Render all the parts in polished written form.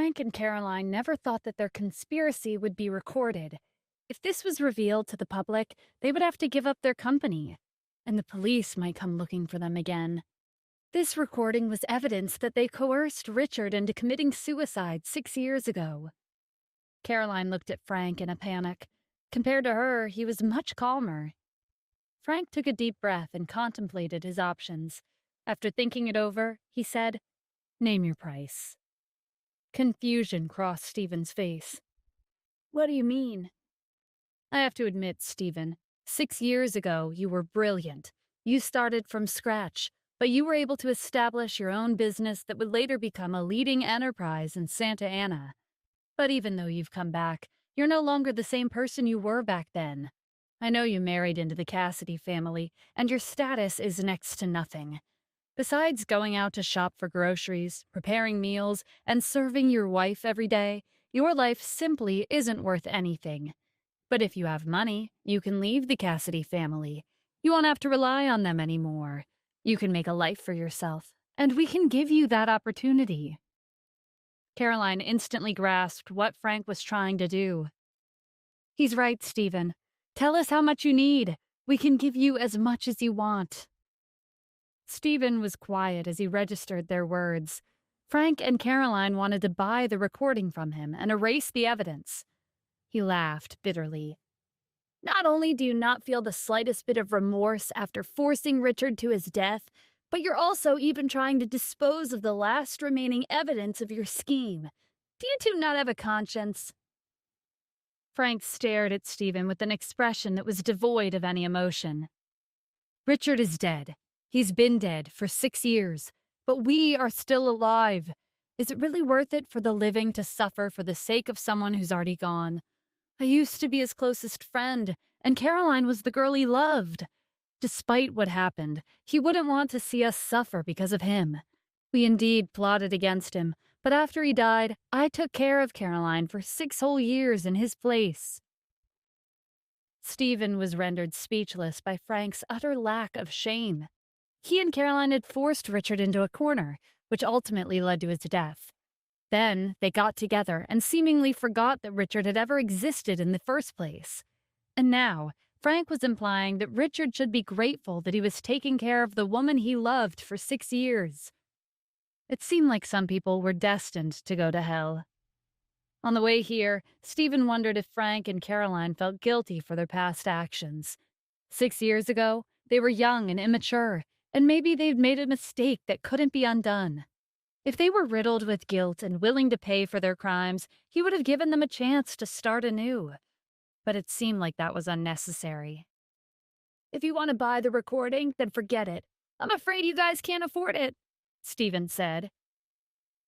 Frank and Caroline never thought that their conspiracy would be recorded. If this was revealed to the public, they would have to give up their company, and the police might come looking for them again. This recording was evidence that they coerced Richard into committing suicide 6 years ago. Caroline looked at Frank in a panic. Compared to her, he was much calmer. Frank took a deep breath and contemplated his options. After thinking it over, he said, "Name your price." Confusion crossed Stephen's face. "What do you mean?" "I have to admit, Stephen, 6 years ago you were brilliant. You started from scratch, but you were able to establish your own business that would later become a leading enterprise in Santa Ana. But even though you've come back, you're no longer the same person you were back then. I know you married into the Cassidy family, and your status is next to nothing. Besides going out to shop for groceries, preparing meals, and serving your wife every day, your life simply isn't worth anything. But if you have money, you can leave the Cassidy family. You won't have to rely on them anymore. You can make a life for yourself, and we can give you that opportunity." Caroline instantly grasped what Frank was trying to do. "He's right, Stephen. Tell us how much you need. We can give you as much as you want." Stephen was quiet as he registered their words. Frank and Caroline wanted to buy the recording from him and erase the evidence. He laughed bitterly. "Not only do you not feel the slightest bit of remorse after forcing Richard to his death, but you're also even trying to dispose of the last remaining evidence of your scheme. Do you two not have a conscience?" Frank stared at Stephen with an expression that was devoid of any emotion. "Richard is dead. He's been dead for 6 years, but we are still alive. Is it really worth it for the living to suffer for the sake of someone who's already gone? I used to be his closest friend, and Caroline was the girl he loved. Despite what happened, he wouldn't want to see us suffer because of him. We indeed plotted against him, but after he died, I took care of Caroline for 6 whole years in his place." Stephen was rendered speechless by Frank's utter lack of shame. He and Caroline had forced Richard into a corner, which ultimately led to his death. Then they got together and seemingly forgot that Richard had ever existed in the first place. And now, Frank was implying that Richard should be grateful that he was taking care of the woman he loved for 6 years. It seemed like some people were destined to go to hell. On the way here, Stephen wondered if Frank and Caroline felt guilty for their past actions. 6 years ago, they were young and immature, and maybe they'd made a mistake that couldn't be undone. If they were riddled with guilt and willing to pay for their crimes, he would have given them a chance to start anew. But it seemed like that was unnecessary. "If you want to buy the recording, then forget it. I'm afraid you guys can't afford it," Stephen said.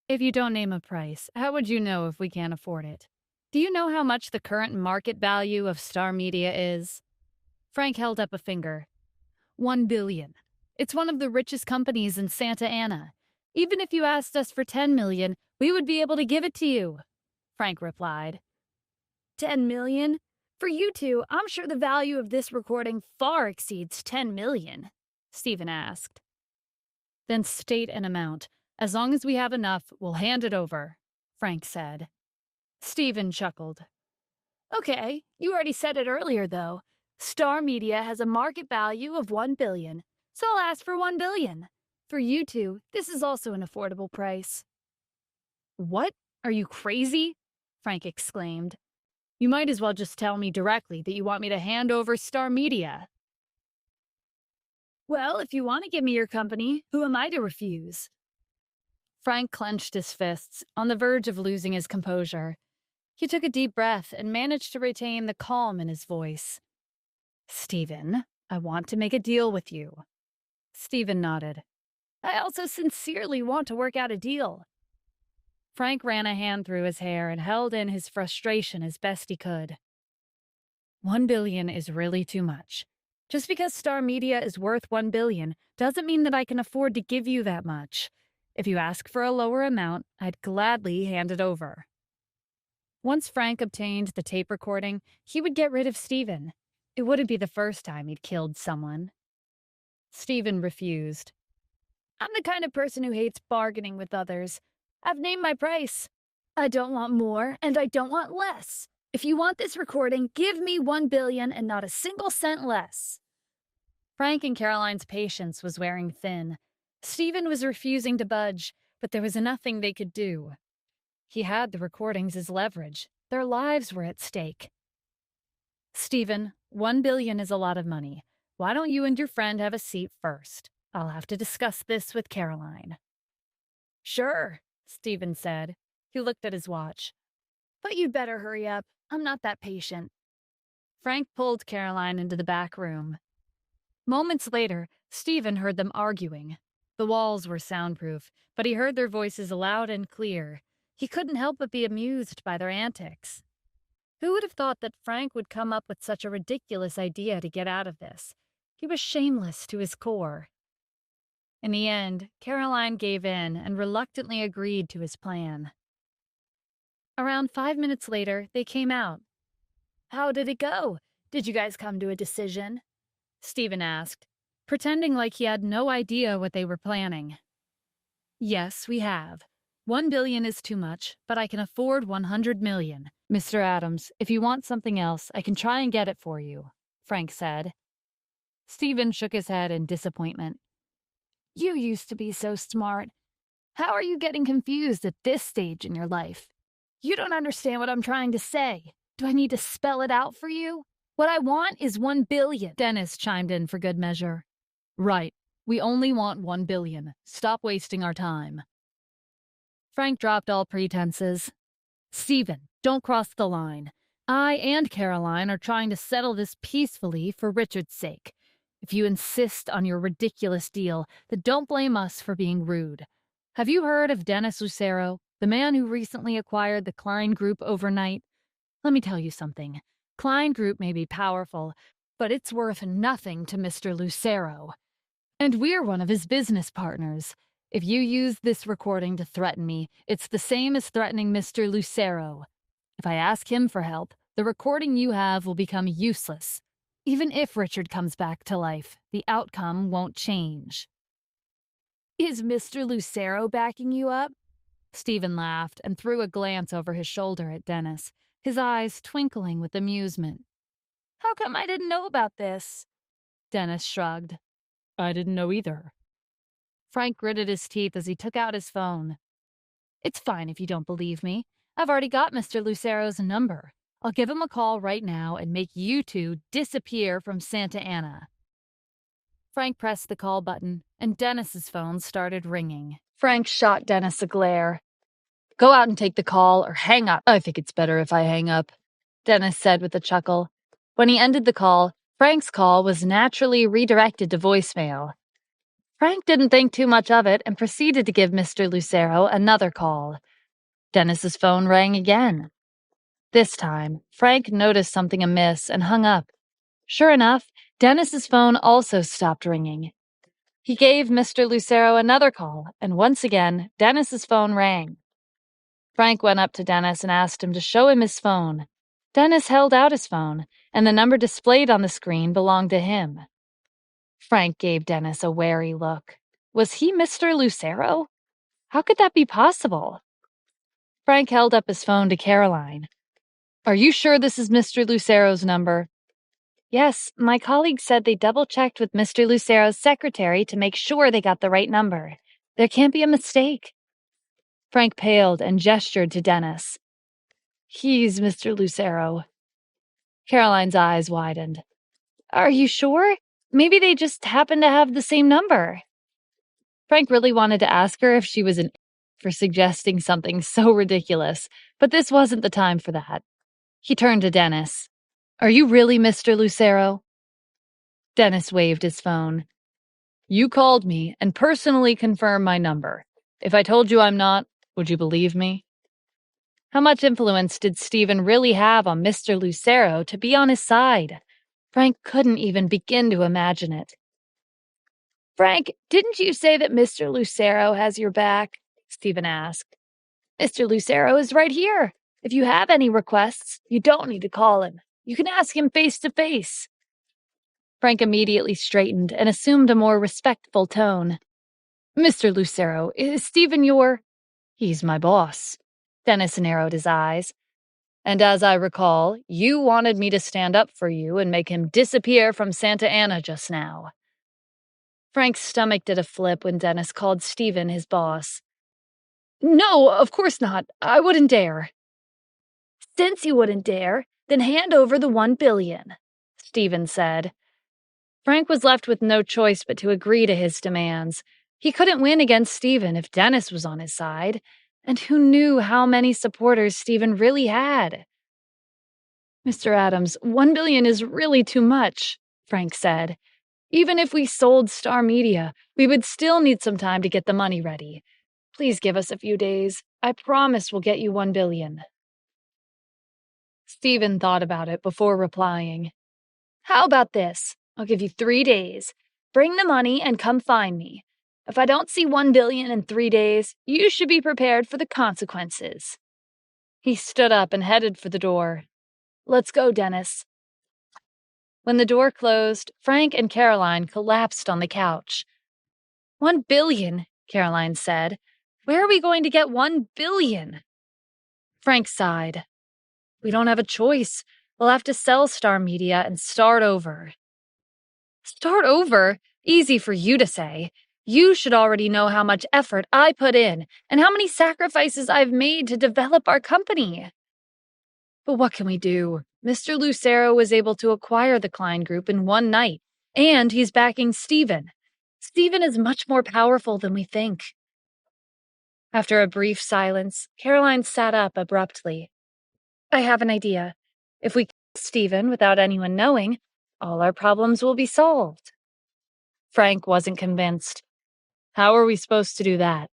"If you don't name a price, how would you know if we can't afford it? Do you know how much the current market value of Star Media is?" Frank held up a finger. $1 billion. It's one of the richest companies in Santa Ana. Even if you asked us for $10 million, we would be able to give it to you," Frank replied. $10 million? For you two, I'm sure the value of this recording far exceeds $10 million, Stephen asked. "Then state an amount. As long as we have enough, we'll hand it over," Frank said. Stephen chuckled. "Okay, you already said it earlier, though. Star Media has a market value of $1 billion, so I'll ask for $1 billion. For you two, this is also an affordable price." "What? Are you crazy?" Frank exclaimed. "You might as well just tell me directly that you want me to hand over Star Media." "Well, if you want to give me your company, who am I to refuse?" Frank clenched his fists, on the verge of losing his composure. He took a deep breath and managed to retain the calm in his voice. "Stephen, I want to make a deal with you." Stephen nodded. "I also sincerely want to work out a deal." Frank ran a hand through his hair and held in his frustration as best he could. $1 billion is really too much. Just because Star Media is worth $1 billion doesn't mean that I can afford to give you that much. If you ask for a lower amount, I'd gladly hand it over. Once Frank obtained the tape recording, he would get rid of Stephen. It wouldn't be the first time he'd killed someone. Stephen refused. "I'm the kind of person who hates bargaining with others. I've named my price." I don't want more, and I don't want less. If you want this recording, give me $1 billion and not a single cent less. Frank and Caroline's patience was wearing thin. Stephen was refusing to budge, but there was nothing they could do. He had the recordings as leverage. Their lives were at stake. Stephen, $1 billion is a lot of money. Why don't you and your friend have a seat first? I'll have to discuss this with Caroline. Sure, Stephen said. He looked at his watch. But you'd better hurry up. I'm not that patient. Frank pulled Caroline into the back room. Moments later, Stephen heard them arguing. The walls were soundproof, but he heard their voices loud and clear. He couldn't help but be amused by their antics. Who would have thought that Frank would come up with such a ridiculous idea to get out of this? He was shameless to his core. In the end, Caroline gave in and reluctantly agreed to his plan. Around 5 minutes later, they came out. How did it go? Did you guys come to a decision? Stephen asked, pretending like he had no idea what they were planning. Yes, we have. $1 billion is too much, but I can afford $100 million. Mr. Adams, if you want something else, I can try and get it for you, Frank said. Stephen shook his head in disappointment. You used to be so smart. How are you getting confused at this stage in your life? You don't understand what I'm trying to say. Do I need to spell it out for you? What I want is $1 billion. Dennis chimed in for good measure. Right. We only want $1 billion. Stop wasting our time. Frank dropped all pretenses. Stephen, don't cross the line. I and Caroline are trying to settle this peacefully for Richard's sake. If you insist on your ridiculous deal, then don't blame us for being rude. Have you heard of Dennis Lucero, the man who recently acquired the Klein Group overnight? Let me tell you something. Klein Group may be powerful, but it's worth nothing to Mr. Lucero. And we're one of his business partners. If you use this recording to threaten me, it's the same as threatening Mr. Lucero. If I ask him for help, the recording you have will become useless. Even if Richard comes back to life, the outcome won't change. Is Mr. Lucero backing you up? Stephen laughed and threw a glance over his shoulder at Dennis, his eyes twinkling with amusement. How come I didn't know about this? Dennis shrugged. I didn't know either. Frank gritted his teeth as he took out his phone. It's fine if you don't believe me. I've already got Mr. Lucero's number. I'll give him a call right now and make you two disappear from Santa Ana. Frank pressed the call button, and Dennis's phone started ringing. Frank shot Dennis a glare. Go out and take the call or hang up. I think it's better if I hang up, Dennis said with a chuckle. When he ended the call, Frank's call was naturally redirected to voicemail. Frank didn't think too much of it and proceeded to give Mr. Lucero another call. Dennis's phone rang again. This time, Frank noticed something amiss and hung up. Sure enough, Dennis's phone also stopped ringing. He gave Mr. Lucero another call, and once again, Dennis's phone rang. Frank went up to Dennis and asked him to show him his phone. Dennis held out his phone, and the number displayed on the screen belonged to him. Frank gave Dennis a wary look. Was he Mr. Lucero? How could that be possible? Frank held up his phone to Caroline. Are you sure this is Mr. Lucero's number? Yes, my colleague said they double-checked with Mr. Lucero's secretary to make sure they got the right number. There can't be a mistake. Frank paled and gestured to Dennis. He's Mr. Lucero. Caroline's eyes widened. Are you sure? Maybe they just happen to have the same number. Frank really wanted to ask her if she was an for suggesting something so ridiculous, but this wasn't the time for that. He turned to Dennis. Are you really Mr. Lucero? Dennis waved his phone. You called me and personally confirmed my number. If I told you I'm not, would you believe me? How much influence did Stephen really have on Mr. Lucero to be on his side? Frank couldn't even begin to imagine it. Frank, didn't you say that Mr. Lucero has your back? Stephen asked. Mr. Lucero is right here. If you have any requests, you don't need to call him. You can ask him face to face. Frank immediately straightened and assumed a more respectful tone. Mr. Lucero, is Stephen your... He's my boss. Dennis narrowed his eyes. And as I recall, you wanted me to stand up for you and make him disappear from Santa Ana just now. Frank's stomach did a flip when Dennis called Stephen his boss. No, of course not. I wouldn't dare. Since you wouldn't dare, then hand over the $1 billion, Stephen said. Frank was left with no choice but to agree to his demands. He couldn't win against Stephen if Dennis was on his side, and who knew how many supporters Stephen really had? Mr. Adams, $1 billion is really too much, Frank said. Even if we sold Star Media, we would still need some time to get the money ready. Please give us a few days. I promise we'll get you $1 billion. Stephen thought about it before replying. How about this? I'll give you 3 days. Bring the money and come find me. If I don't see $1 billion in 3 days, you should be prepared for the consequences. He stood up and headed for the door. Let's go, Dennis. When the door closed, Frank and Caroline collapsed on the couch. $1 billion, Caroline said. Where are we going to get $1 billion? Frank sighed. We don't have a choice. We'll have to sell Star Media and start over. Start over? Easy for you to say. You should already know how much effort I put in and how many sacrifices I've made to develop our company. But what can we do? Mr. Lucero was able to acquire the Klein Group in one night, and he's backing Stephen. Stephen is much more powerful than we think. After a brief silence, Caroline sat up abruptly. I have an idea. If we kill Stephen without anyone knowing, all our problems will be solved. Frank wasn't convinced. How are we supposed to do that?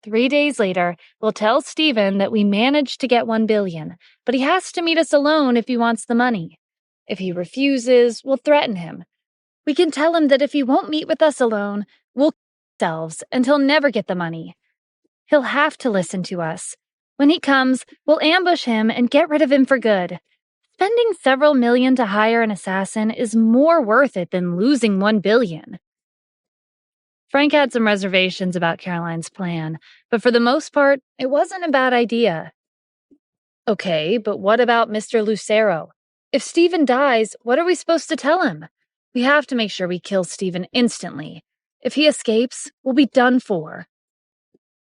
3 days later, we'll tell Stephen that we managed to get $1 billion, but he has to meet us alone if he wants the money. If he refuses, we'll threaten him. We can tell him that if he won't meet with us alone, we'll kill ourselves and he'll never get the money. He'll have to listen to us. When he comes, we'll ambush him and get rid of him for good. Spending several million to hire an assassin is more worth it than losing $1 billion. Frank had some reservations about Caroline's plan, but for the most part, it wasn't a bad idea. Okay, but what about Mr. Lucero? If Stephen dies, what are we supposed to tell him? We have to make sure we kill Stephen instantly. If he escapes, we'll be done for.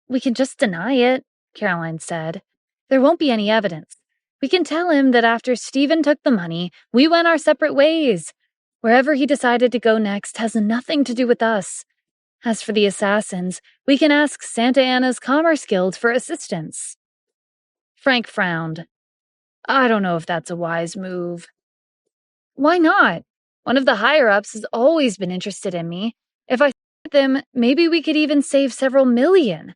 We can just deny it, Caroline said. There won't be any evidence. We can tell him that after Stephen took the money, we went our separate ways. Wherever he decided to go next has nothing to do with us. As for the assassins, we can ask Santa Ana's Commerce Guild for assistance. Frank frowned. I don't know if that's a wise move. Why not? One of the higher-ups has always been interested in me. If I support them, maybe we could even save several million.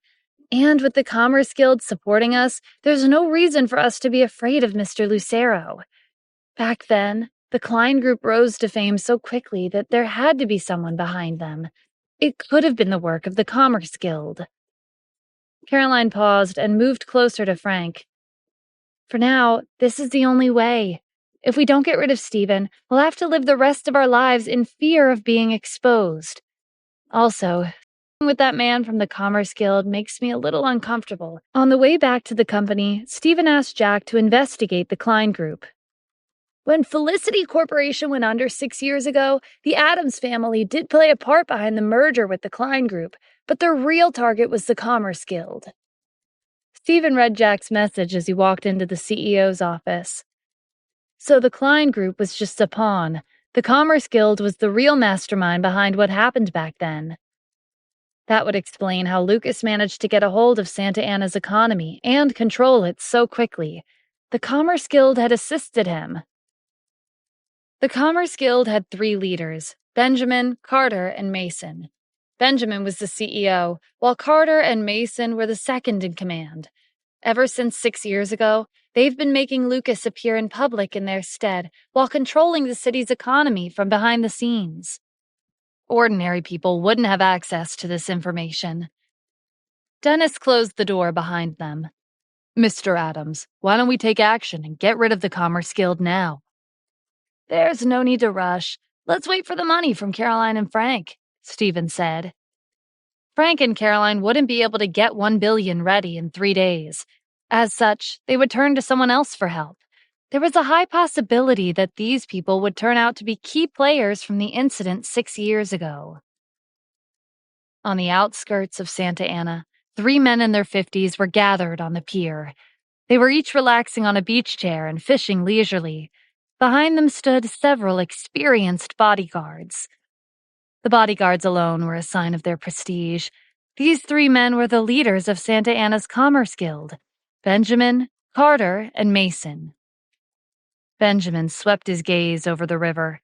And with the Commerce Guild supporting us, there's no reason for us to be afraid of Mr. Lucero. Back then, the Klein Group rose to fame so quickly that there had to be someone behind them. It could have been the work of the Commerce Guild. Caroline paused and moved closer to Frank. For now, this is the only way. If we don't get rid of Stephen, we'll have to live the rest of our lives in fear of being exposed. Also, with that man from the Commerce Guild makes me a little uncomfortable. On the way back to the company, Stephen asked Jack to investigate the Klein Group. When Felicity Corporation went under 6 years ago, the Adams family did play a part behind the merger with the Klein Group, but their real target was the Commerce Guild. Stephen read Jack's message as he walked into the CEO's office. So the Klein Group was just a pawn. The Commerce Guild was the real mastermind behind what happened back then. That would explain how Lucas managed to get a hold of Santa Ana's economy and control it so quickly. The Commerce Guild had assisted him. The Commerce Guild had 3 leaders, Benjamin, Carter, and Mason. Benjamin was the CEO, while Carter and Mason were the second in command. Ever since 6 years ago, they've been making Lucas appear in public in their stead while controlling the city's economy from behind the scenes. Ordinary people wouldn't have access to this information. Dennis closed the door behind them. Mr. Adams, why don't we take action and get rid of the Commerce Guild now? There's no need to rush. Let's wait for the money from Caroline and Frank, Stephen said. Frank and Caroline wouldn't be able to get $1 billion ready in 3 days. As such, they would turn to someone else for help. There was a high possibility that these people would turn out to be key players from the incident 6 years ago. On the outskirts of Santa Ana, 3 men in their 50s were gathered on the pier. They were each relaxing on a beach chair and fishing leisurely. Behind them stood several experienced bodyguards. The bodyguards alone were a sign of their prestige. These 3 men were the leaders of Santa Ana's Commerce Guild: Benjamin, Carter, and Mason. Benjamin swept his gaze over the river.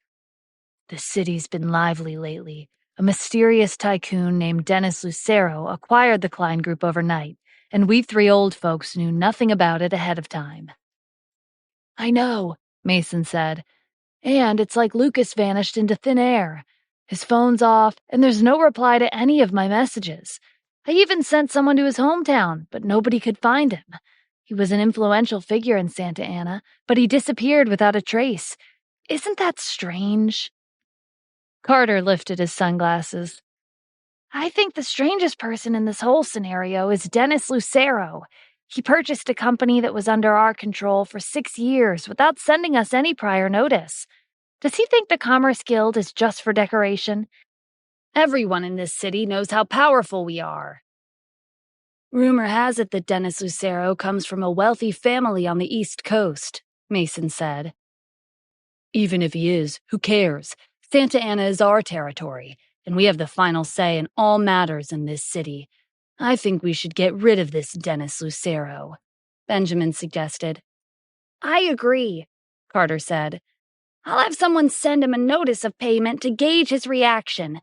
The city's been lively lately. A mysterious tycoon named Dennis Lucero acquired the Klein Group overnight, and we 3 old folks knew nothing about it ahead of time. I know, Mason said. And it's like Lucas vanished into thin air. His phone's off, and there's no reply to any of my messages. I even sent someone to his hometown, but nobody could find him. He was an influential figure in Santa Ana, but he disappeared without a trace. Isn't that strange? Carter lifted his sunglasses. I think the strangest person in this whole scenario is Dennis Lucero. He purchased a company that was under our control for 6 years without sending us any prior notice. Does he think the Commerce Guild is just for decoration? Everyone in this city knows how powerful we are. Rumor has it that Dennis Lucero comes from a wealthy family on the East Coast, Mason said. Even if he is, who cares? Santa Ana is our territory, and we have the final say in all matters in this city. I think we should get rid of this Dennis Lucero, Benjamin suggested. I agree, Carter said. I'll have someone send him a notice of payment to gauge his reaction.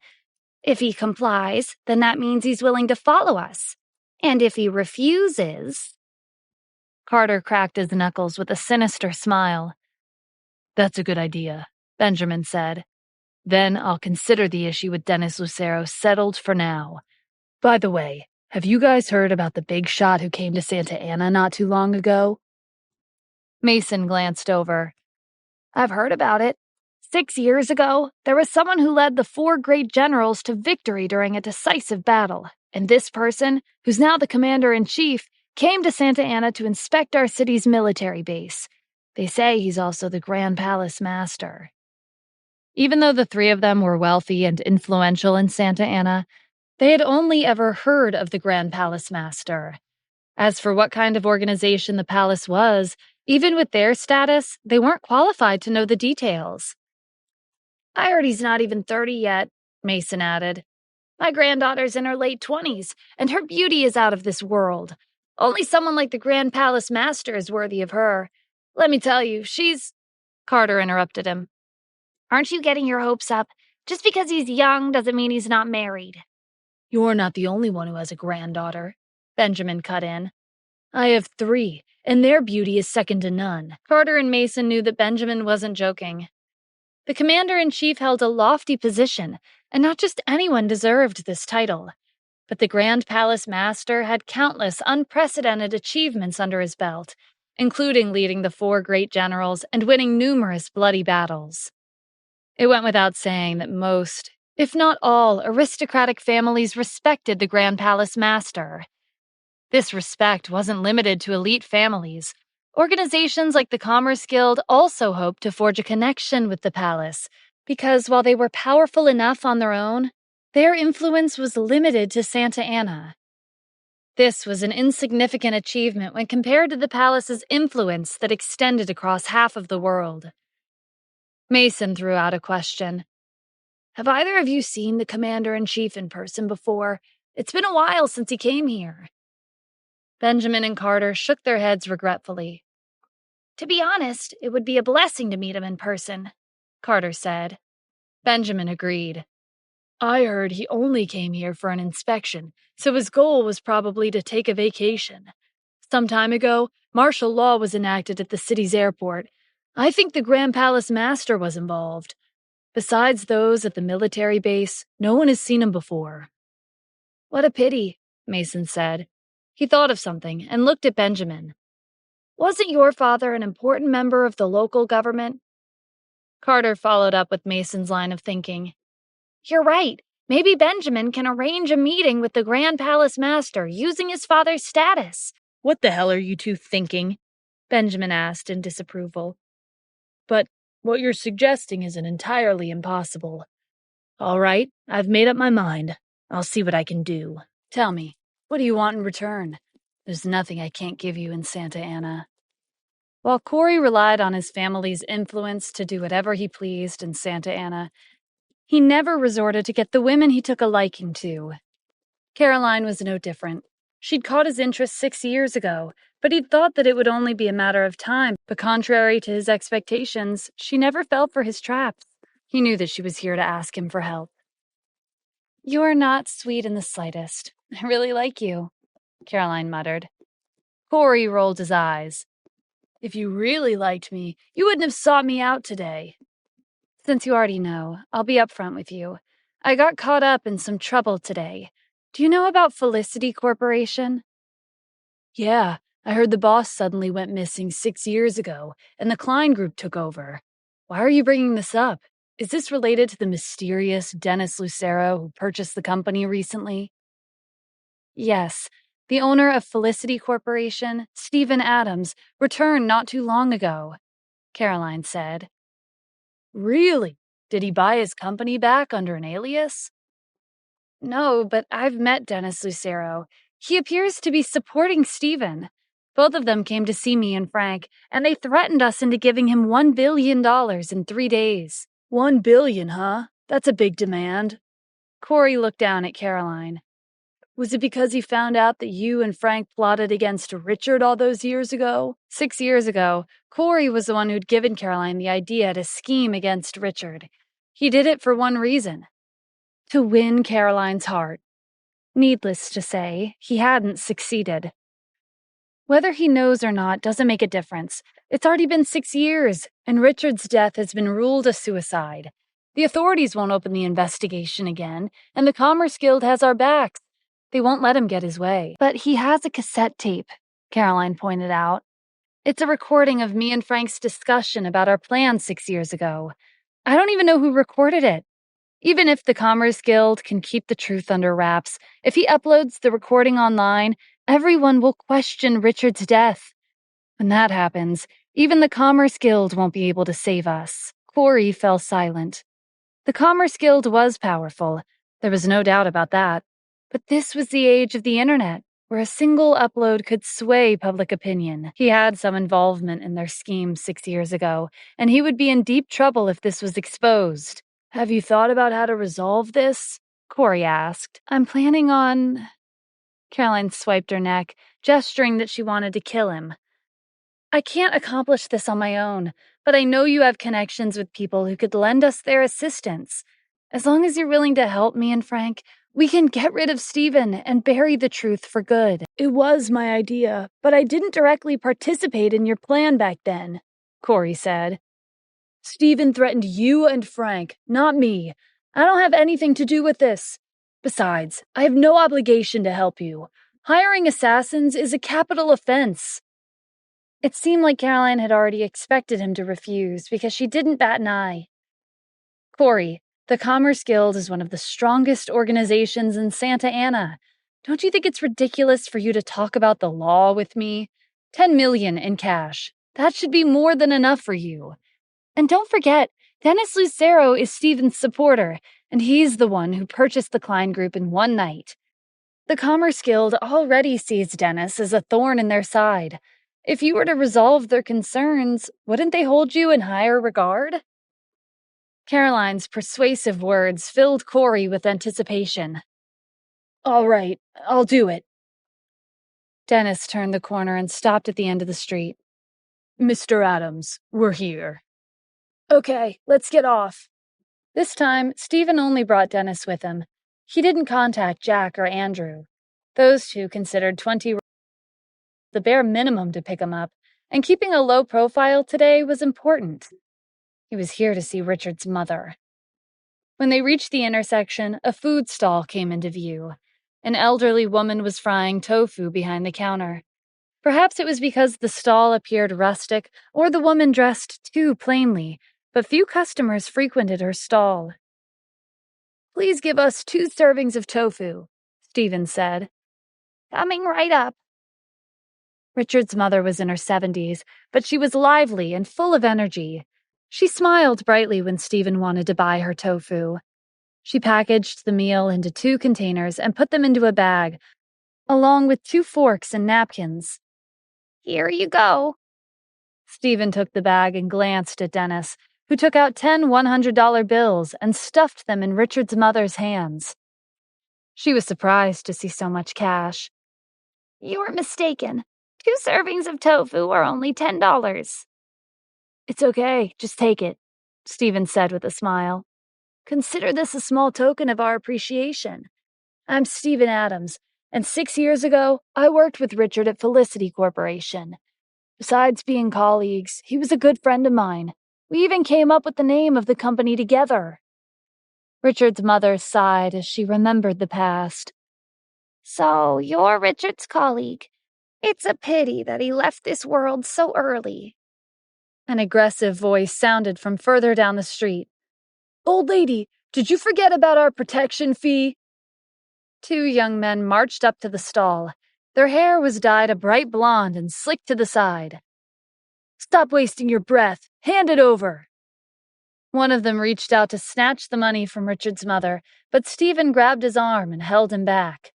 If he complies, then that means he's willing to follow us. And if he refuses... Carter cracked his knuckles with a sinister smile. That's a good idea, Benjamin said. Then I'll consider the issue with Dennis Lucero settled for now. By the way, have you guys heard about the big shot who came to Santa Ana not too long ago? Mason glanced over. I've heard about it. 6 years ago, there was someone who led the 4 great generals to victory during a decisive battle, and this person, who's now the commander-in-chief, came to Santa Ana to inspect our city's military base. They say he's also the Grand Palace Master. Even though the 3 of them were wealthy and influential in Santa Ana, they had only ever heard of the Grand Palace Master. As for what kind of organization the palace was, even with their status, they weren't qualified to know the details. I heard he's not even 30 yet, Mason added. My granddaughter's in her late 20s, and her beauty is out of this world. Only someone like the Grand Palace Master is worthy of her. Let me tell you, she's... Carter interrupted him. Aren't you getting your hopes up? Just because he's young doesn't mean he's not married. You're not the only one who has a granddaughter, Benjamin cut in. I have 3, and their beauty is second to none. Carter and Mason knew that Benjamin wasn't joking. The commander-in-chief held a lofty position, and not just anyone deserved this title. But the Grand Palace Master had countless unprecedented achievements under his belt, including leading the 4 great generals and winning numerous bloody battles. It went without saying that most, if not all, aristocratic families respected the Grand Palace Master. This respect wasn't limited to elite families. Organizations like the Commerce Guild also hoped to forge a connection with the palace, because while they were powerful enough on their own, their influence was limited to Santa Ana. This was an insignificant achievement when compared to the palace's influence that extended across half of the world. Mason threw out a question. Have either of you seen the commander-in-chief in person before? It's been a while since he came here. Benjamin and Carter shook their heads regretfully. To be honest, it would be a blessing to meet him in person, Carter said. Benjamin agreed. I heard he only came here for an inspection, so his goal was probably to take a vacation. Some time ago, martial law was enacted at the city's airport. I think the Grand Palace Master was involved. Besides those at the military base, no one has seen him before. What a pity, Mason said. He thought of something and looked at Benjamin. Wasn't your father an important member of the local government? Carter followed up with Mason's line of thinking. You're right. Maybe Benjamin can arrange a meeting with the Grand Palace Master using his father's status. What the hell are you two thinking? Benjamin asked in disapproval. But what you're suggesting isn't entirely impossible. All right, I've made up my mind. I'll see what I can do. Tell me, what do you want in return? There's nothing I can't give you in Santa Ana. While Cory relied on his family's influence to do whatever he pleased in Santa Ana, he never resorted to get the women he took a liking to. Caroline was no different. She'd caught his interest 6 years ago, but he'd thought that it would only be a matter of time. But contrary to his expectations, she never fell for his traps. He knew that she was here to ask him for help. You're not sweet in the slightest. I really like you, Caroline muttered. Cory rolled his eyes. If you really liked me, you wouldn't have sought me out today. Since you already know, I'll be upfront with you. I got caught up in some trouble today. Do you know about Felicity Corporation? Yeah, I heard the boss suddenly went missing 6 years ago, and the Klein Group took over. Why are you bringing this up? Is this related to the mysterious Dennis Lucero who purchased the company recently? Yes, the owner of Felicity Corporation, Stephen Adams, returned not too long ago, Caroline said. Really? Did he buy his company back under an alias? No, but I've met Dennis Lucero. He appears to be supporting Stephen. Both of them came to see me and Frank, and they threatened us into giving him $1 billion in 3 days. $1 billion, huh? That's a big demand. Cory looked down at Caroline. Was it because he found out that you and Frank plotted against Richard all those years ago? 6 years ago, Cory was the one who'd given Caroline the idea to scheme against Richard. He did it for one reason: to win Caroline's heart. Needless to say, he hadn't succeeded. Whether he knows or not doesn't make a difference. It's already been 6 years, and Richard's death has been ruled a suicide. The authorities won't open the investigation again, and the Commerce Guild has our backs. They won't let him get his way. But he has a cassette tape, Caroline pointed out. It's a recording of me and Frank's discussion about our plan 6 years ago. I don't even know who recorded it. Even if the Commerce Guild can keep the truth under wraps, if he uploads the recording online, everyone will question Richard's death. When that happens, even the Commerce Guild won't be able to save us. Cory fell silent. The Commerce Guild was powerful. There was no doubt about that. But this was the age of the internet, where a single upload could sway public opinion. He had some involvement in their scheme 6 years ago, and he would be in deep trouble if this was exposed. Have you thought about how to resolve this? Cory asked. I'm planning on... Caroline swiped her neck, gesturing that she wanted to kill him. I can't accomplish this on my own, but I know you have connections with people who could lend us their assistance. As long as you're willing to help me and Frank, we can get rid of Stephen and bury the truth for good. It was my idea, but I didn't directly participate in your plan back then, Cory said. Stephen threatened you and Frank, not me. I don't have anything to do with this. Besides, I have no obligation to help you. Hiring assassins is a capital offense. It seemed like Caroline had already expected him to refuse because she didn't bat an eye. Cory, the Commerce Guild is one of the strongest organizations in Santa Ana. Don't you think it's ridiculous for you to talk about the law with me? $10 million in cash. That should be more than enough for you. And don't forget, Dennis Lucero is Stephen's supporter, and he's the one who purchased the Klein Group in one night. The Commerce Guild already sees Dennis as a thorn in their side. If you were to resolve their concerns, wouldn't they hold you in higher regard? Caroline's persuasive words filled Cory with anticipation. All right, I'll do it. Dennis turned the corner and stopped at the end of the street. Mr. Adams, we're here. Okay, let's get off. This time, Stephen only brought Dennis with him. He didn't contact Jack or Andrew. Those two considered 20 the bare minimum to pick him up, and keeping a low profile today was important. He was here to see Richard's mother. When they reached the intersection, a food stall came into view. An elderly woman was frying tofu behind the counter. Perhaps it was because the stall appeared rustic or the woman dressed too plainly, but few customers frequented her stall. Please give us 2 servings of tofu, Stephen said. Coming right up. Richard's mother was in her 70s, but she was lively and full of energy. She smiled brightly when Stephen wanted to buy her tofu. She packaged the meal into 2 containers and put them into a bag, along with 2 forks and napkins. "Here you go." Stephen took the bag and glanced at Dennis, who took out 10 $100 bills and stuffed them in Richard's mother's hands. She was surprised to see so much cash. "You were mistaken. 2 servings of tofu are only $10. "It's okay, just take it," Stephen said with a smile. "Consider this a small token of our appreciation. I'm Stephen Adams, and 6 years ago, I worked with Richard at Felicity Corporation. Besides being colleagues, he was a good friend of mine. We even came up with the name of the company together." Richard's mother sighed as she remembered the past. "So, you're Richard's colleague. It's a pity that he left this world so early." An aggressive voice sounded from further down the street. "Old lady, did you forget about our protection fee?" 2 young men marched up to the stall. Their hair was dyed a bright blonde and slicked to the side. "Stop wasting your breath. Hand it over." One of them reached out to snatch the money from Richard's mother, but Stephen grabbed his arm and held him back.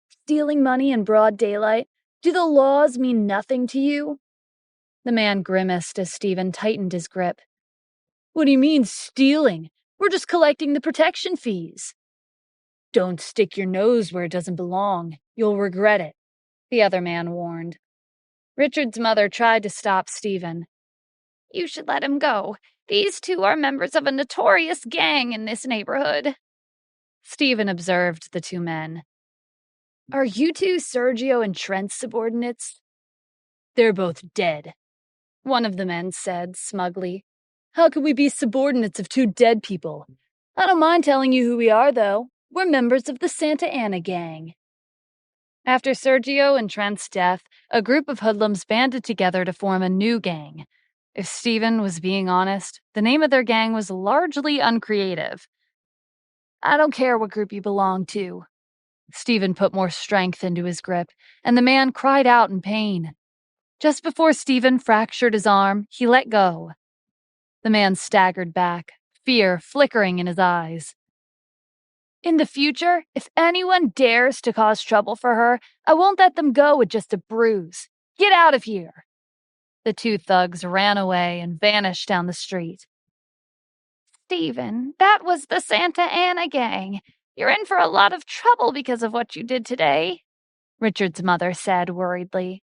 "Stealing money in broad daylight? Do the laws mean nothing to you?" The man grimaced as Stephen tightened his grip. "What do you mean, stealing? We're just collecting the protection fees." "Don't stick your nose where it doesn't belong. You'll regret it," the other man warned. Richard's mother tried to stop Stephen. "You should let him go. These 2 are members of a notorious gang in this neighborhood." Stephen observed the 2 men. "Are you 2 Sergio and Trent's subordinates?" "They're both dead," one of the men said smugly. "How could we be subordinates of 2 dead people? I don't mind telling you who we are, though. We're members of the Santa Ana gang." After Sergio and Trent's death, a group of hoodlums banded together to form a new gang. If Stephen was being honest, the name of their gang was largely uncreative. "I don't care what group you belong to." Stephen put more strength into his grip, and the man cried out in pain. Just before Stephen fractured his arm, he let go. The man staggered back, fear flickering in his eyes. "In the future, if anyone dares to cause trouble for her, I won't let them go with just a bruise. Get out of here." The 2 thugs ran away and vanished down the street. "Stephen, that was the Santa Ana gang. You're in for a lot of trouble because of what you did today," Richard's mother said worriedly.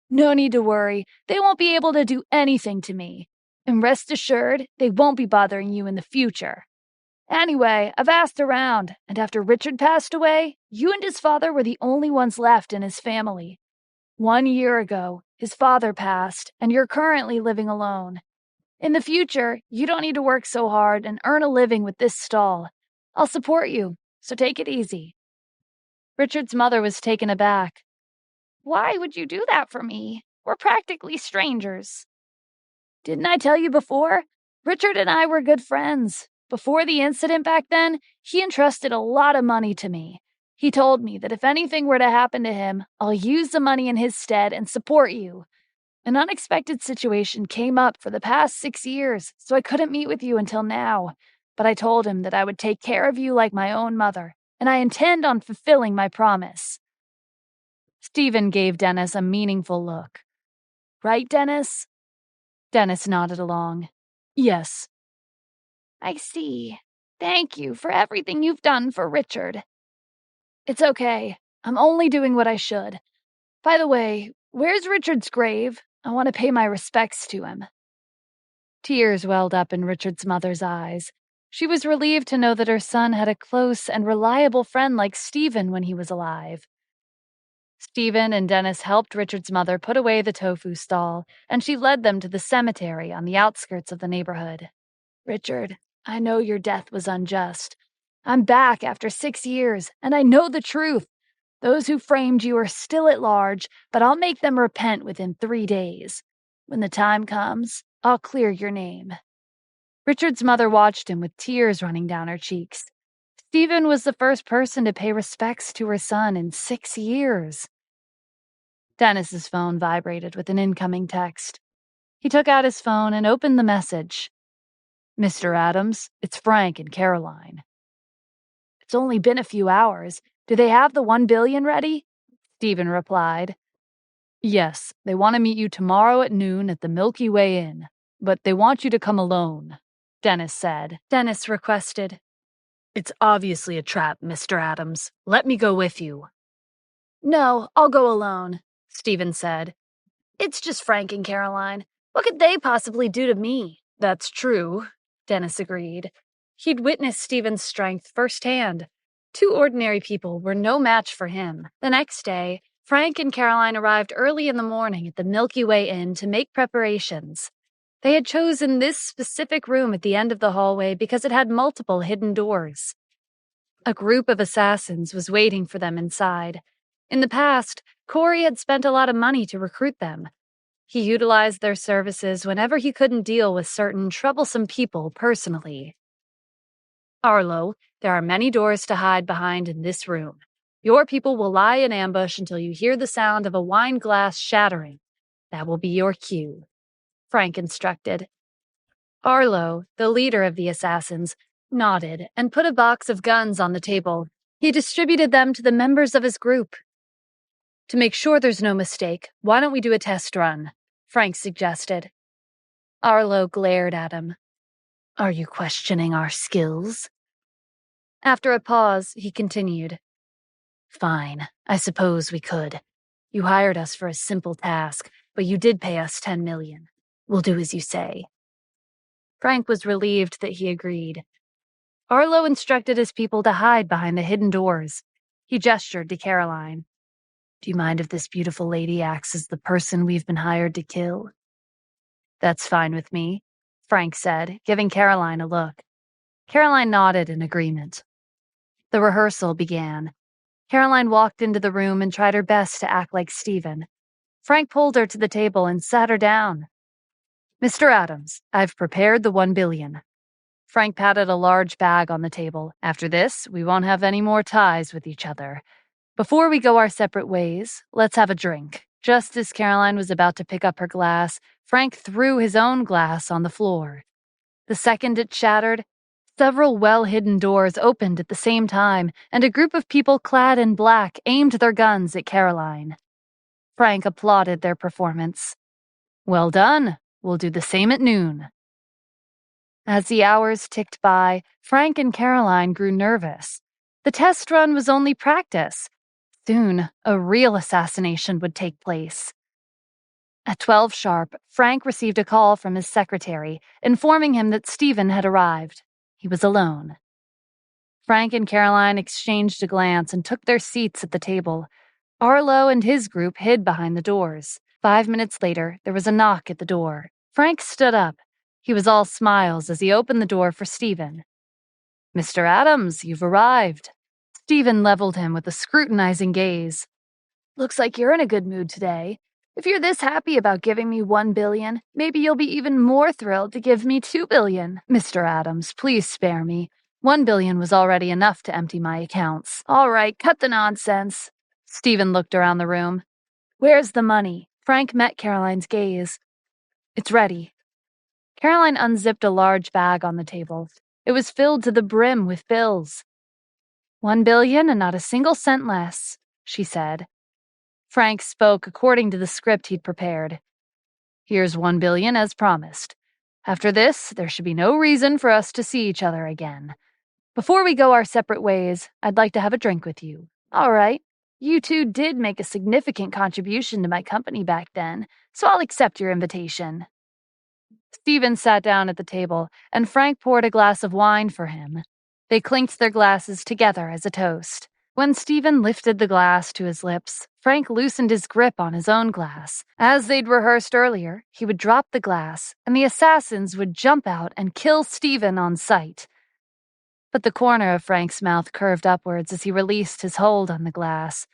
"No need to worry. They won't be able to do anything to me. And rest assured, they won't be bothering you in the future. Anyway, I've asked around, and after Richard passed away, you and his father were the only ones left in his family. 1 year ago, his father passed, and you're currently living alone. In the future, you don't need to work so hard and earn a living with this stall. I'll support you, so take it easy." Richard's mother was taken aback. "Why would you do that for me? We're practically strangers." "Didn't I tell you before? Richard and I were good friends. Before the incident back then, he entrusted a lot of money to me. He told me that if anything were to happen to him, I'll use the money in his stead and support you. An unexpected situation came up for the past 6 years, so I couldn't meet with you until now. But I told him that I would take care of you like my own mother, and I intend on fulfilling my promise." Stephen gave Dennis a meaningful look. "Right, Dennis?" Dennis nodded along. "Yes." "I see. Thank you for everything you've done for Richard." "It's okay. I'm only doing what I should. By the way, where's Richard's grave? I want to pay my respects to him." Tears welled up in Richard's mother's eyes. She was relieved to know that her son had a close and reliable friend like Stephen when he was alive. Stephen and Dennis helped Richard's mother put away the tofu stall, and she led them to the cemetery on the outskirts of the neighborhood. "Richard, I know your death was unjust. I'm back after 6 years, and I know the truth. Those who framed you are still at large, but I'll make them repent within 3 days. When the time comes, I'll clear your name." Richard's mother watched him with tears running down her cheeks. Stephen was the first person to pay respects to her son in 6 years. Dennis's phone vibrated with an incoming text. He took out his phone and opened the message. "Mr. Adams, it's Frank and Caroline." "It's only been a few hours. Do they have the $1 billion ready?" Stephen replied. "Yes, they want to meet you tomorrow at noon at the Milky Way Inn, but they want you to come alone," Dennis said. Dennis requested, "It's obviously a trap, Mr. Adams. Let me go with you." "No, I'll go alone," Stephen said. "It's just Frank and Caroline. What could they possibly do to me?" "That's true," Dennis agreed. He'd witnessed Stephen's strength firsthand. Two ordinary people were no match for him. The next day, Frank and Caroline arrived early in the morning at the Milky Way Inn to make preparations. They had chosen this specific room at the end of the hallway because it had multiple hidden doors. A group of assassins was waiting for them inside. In the past, Cory had spent a lot of money to recruit them. He utilized their services whenever he couldn't deal with certain troublesome people personally. "Arlo, there are many doors to hide behind in this room. Your people will lie in ambush until you hear the sound of a wine glass shattering. That will be your cue," Frank instructed. Arlo, the leader of the assassins, nodded and put a box of guns on the table. He distributed them to the members of his group. "To make sure there's no mistake, why don't we do a test run?" Frank suggested. Arlo glared at him. "Are you questioning our skills?" After a pause, he continued. "Fine, I suppose we could. You hired us for a simple task, but you did pay us $10 million. We'll do as you say." Frank was relieved that he agreed. Arlo instructed his people to hide behind the hidden doors. He gestured to Caroline. "Do you mind if this beautiful lady acts as the person we've been hired to kill?" "That's fine with me," Frank said, giving Caroline a look. Caroline nodded in agreement. The rehearsal began. Caroline walked into the room and tried her best to act like Stephen. Frank pulled her to the table and sat her down. "Mr. Adams, I've prepared the $1 billion. Frank patted a large bag on the table. "After this, we won't have any more ties with each other. Before we go our separate ways, let's have a drink." Just as Caroline was about to pick up her glass, Frank threw his own glass on the floor. The second it shattered, several well-hidden doors opened at the same time, and a group of people clad in black aimed their guns at Caroline. Frank applauded their performance. "Well done. We'll do the same at noon." As the hours ticked by, Frank and Caroline grew nervous. The test run was only practice. Soon, a real assassination would take place. At 12 sharp, Frank received a call from his secretary, informing him that Stephen had arrived. He was alone. Frank and Caroline exchanged a glance and took their seats at the table. Arlo and his group hid behind the doors. 5 minutes later, there was a knock at the door. Frank stood up. He was all smiles as he opened the door for Stephen. "Mr. Adams, you've arrived." Stephen leveled him with a scrutinizing gaze. "Looks like you're in a good mood today. If you're this happy about giving me $1 billion, maybe you'll be even more thrilled to give me $2 billion. Mr. Adams, please spare me. $1 billion was already enough to empty my accounts." "All right, cut the nonsense." Stephen looked around the room. "Where's the money?" Frank met Caroline's gaze. "It's ready." Caroline unzipped a large bag on the table. It was filled to the brim with bills. $1 billion and not a single cent less, she said. Frank spoke according to the script he'd prepared. "Here's $1 billion as promised. After this, there should be no reason for us to see each other again. Before we go our separate ways, I'd like to have a drink with you." "All right. You two did make a significant contribution to my company back then, so I'll accept your invitation." Stephen sat down at the table, and Frank poured a glass of wine for him. They clinked their glasses together as a toast. When Stephen lifted the glass to his lips, Frank loosened his grip on his own glass. As they'd rehearsed earlier, he would drop the glass, and the assassins would jump out and kill Stephen on sight. But the corner of Frank's mouth curved upwards as he released his hold on the glass.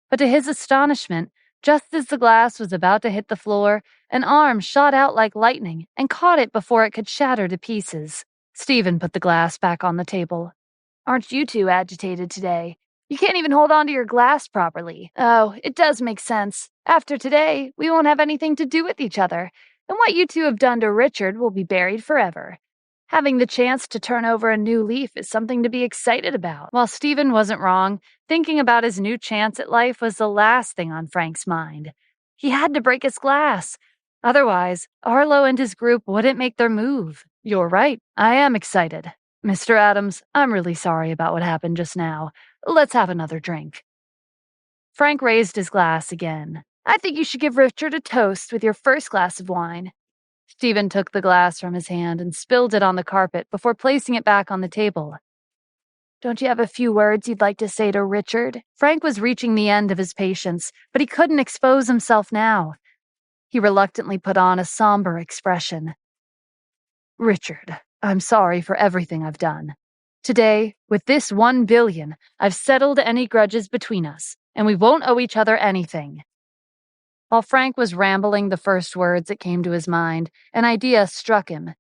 But to his astonishment, just as the glass was about to hit the floor, an arm shot out like lightning and caught it before it could shatter to pieces. Stephen put the glass back on the table. "Aren't you two agitated today? You can't even hold on to your glass properly. Oh, it does make sense. After today, we won't have anything to do with each other, and what you two have done to Richard will be buried forever. Having the chance to turn over a new leaf is something to be excited about. While Stephen wasn't wrong, thinking about his new chance at life was the last thing on Frank's mind. He had to break his glass. Otherwise, Arlo and his group wouldn't make their move. You're right, I am excited. Mr. Adams, I'm really sorry about what happened just now. Let's have another drink. Frank raised his glass again. I think you should give Richard a toast with your first glass of wine. Stephen took the glass from his hand and spilled it on the carpet before placing it back on the table. Don't you have a few words you'd like to say to Richard? Frank was reaching the end of his patience, but he couldn't expose himself now. He reluctantly put on a somber expression. Richard, I'm sorry for everything I've done. Today, with this 1 billion, I've settled any grudges between us, and we won't owe each other anything. While Frank was rambling the first words that came to his mind, an idea struck him.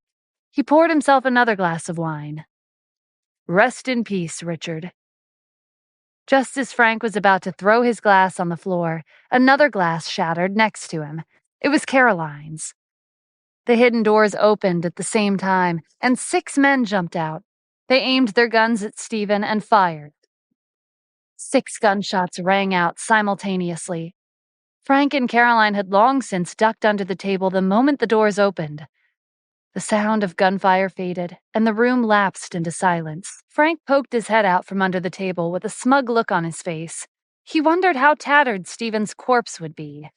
He poured himself another glass of wine. Rest in peace, Richard. Just as Frank was about to throw his glass on the floor, another glass shattered next to him. It was Caroline's. The hidden doors opened at the same time, and 6 men jumped out. They aimed their guns at Stephen and fired. 6 gunshots rang out simultaneously. Frank and Caroline had long since ducked under the table the moment the doors opened. The sound of gunfire faded, and the room lapsed into silence. Frank poked his head out from under the table with a smug look on his face. He wondered how tattered Stephen's corpse would be.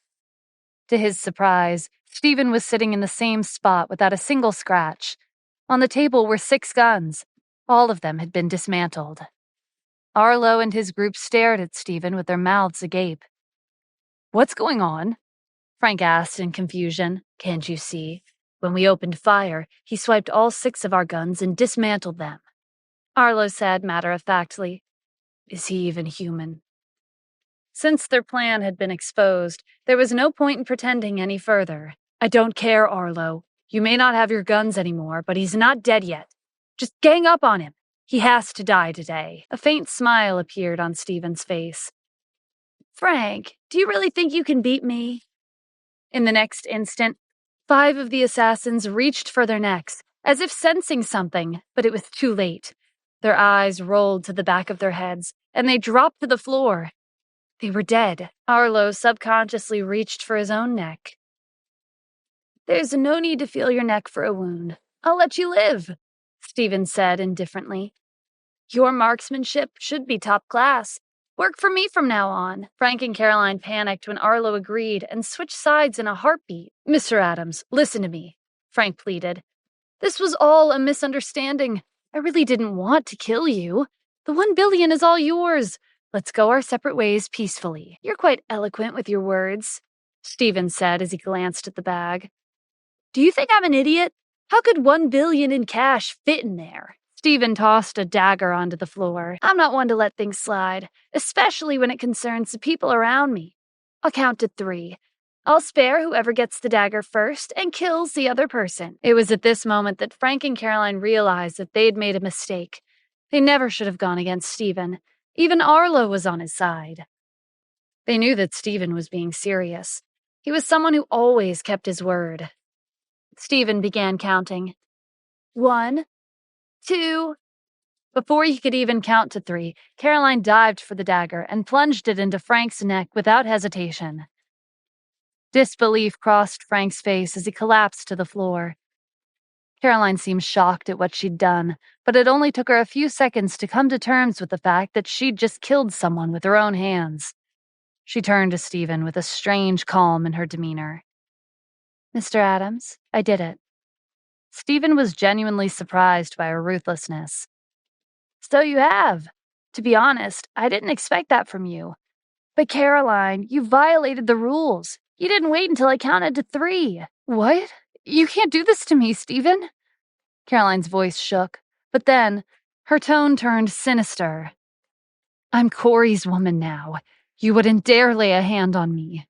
To his surprise, Stephen was sitting in the same spot without a single scratch. On the table were 6 guns. All of them had been dismantled. Arlo and his group stared at Stephen with their mouths agape. What's going on? Frank asked in confusion. Can't you see? When we opened fire, he swiped all 6 of our guns and dismantled them. Arlo said matter-of-factly. Is he even human? Since their plan had been exposed, there was no point in pretending any further. I don't care, Arlo. You may not have your guns anymore, but he's not dead yet. Just gang up on him. He has to die today. A faint smile appeared on Stephen's face. Frank, do you really think you can beat me? In the next instant, 5 of the assassins reached for their necks, as if sensing something, but it was too late. Their eyes rolled to the back of their heads, and they dropped to the floor. They were dead. Arlo subconsciously reached for his own neck. There's no need to feel your neck for a wound. I'll let you live, Stephen said indifferently. Your marksmanship should be top class. Work for me from now on. Frank and Caroline panicked when Arlo agreed and switched sides in a heartbeat. Mr. Adams, listen to me, Frank pleaded. This was all a misunderstanding. I really didn't want to kill you. The 1 billion is all yours. Let's go our separate ways peacefully. You're quite eloquent with your words, Stephen said as he glanced at the bag. Do you think I'm an idiot? How could 1 billion in cash fit in there? Stephen tossed a dagger onto the floor. I'm not one to let things slide, especially when it concerns the people around me. I'll count to 3. I'll spare whoever gets the dagger first and kills the other person. It was at this moment that Frank and Caroline realized that they'd made a mistake. They never should have gone against Stephen. Even Arlo was on his side. They knew that Stephen was being serious. He was someone who always kept his word. Stephen began counting. 1, 2. Before he could even count to 3, Caroline dived for the dagger and plunged it into Frank's neck without hesitation. Disbelief crossed Frank's face as he collapsed to the floor. Caroline seemed shocked at what she'd done, but it only took her a few seconds to come to terms with the fact that she'd just killed someone with her own hands. She turned to Stephen with a strange calm in her demeanor. Mr. Adams, I did it. Stephen was genuinely surprised by her ruthlessness. So you have. To be honest, I didn't expect that from you. But Caroline, you violated the rules. You didn't wait until I counted to 3. What? You can't do this to me, Stephen. Caroline's voice shook, but then her tone turned sinister. I'm Cory's woman now. You wouldn't dare lay a hand on me.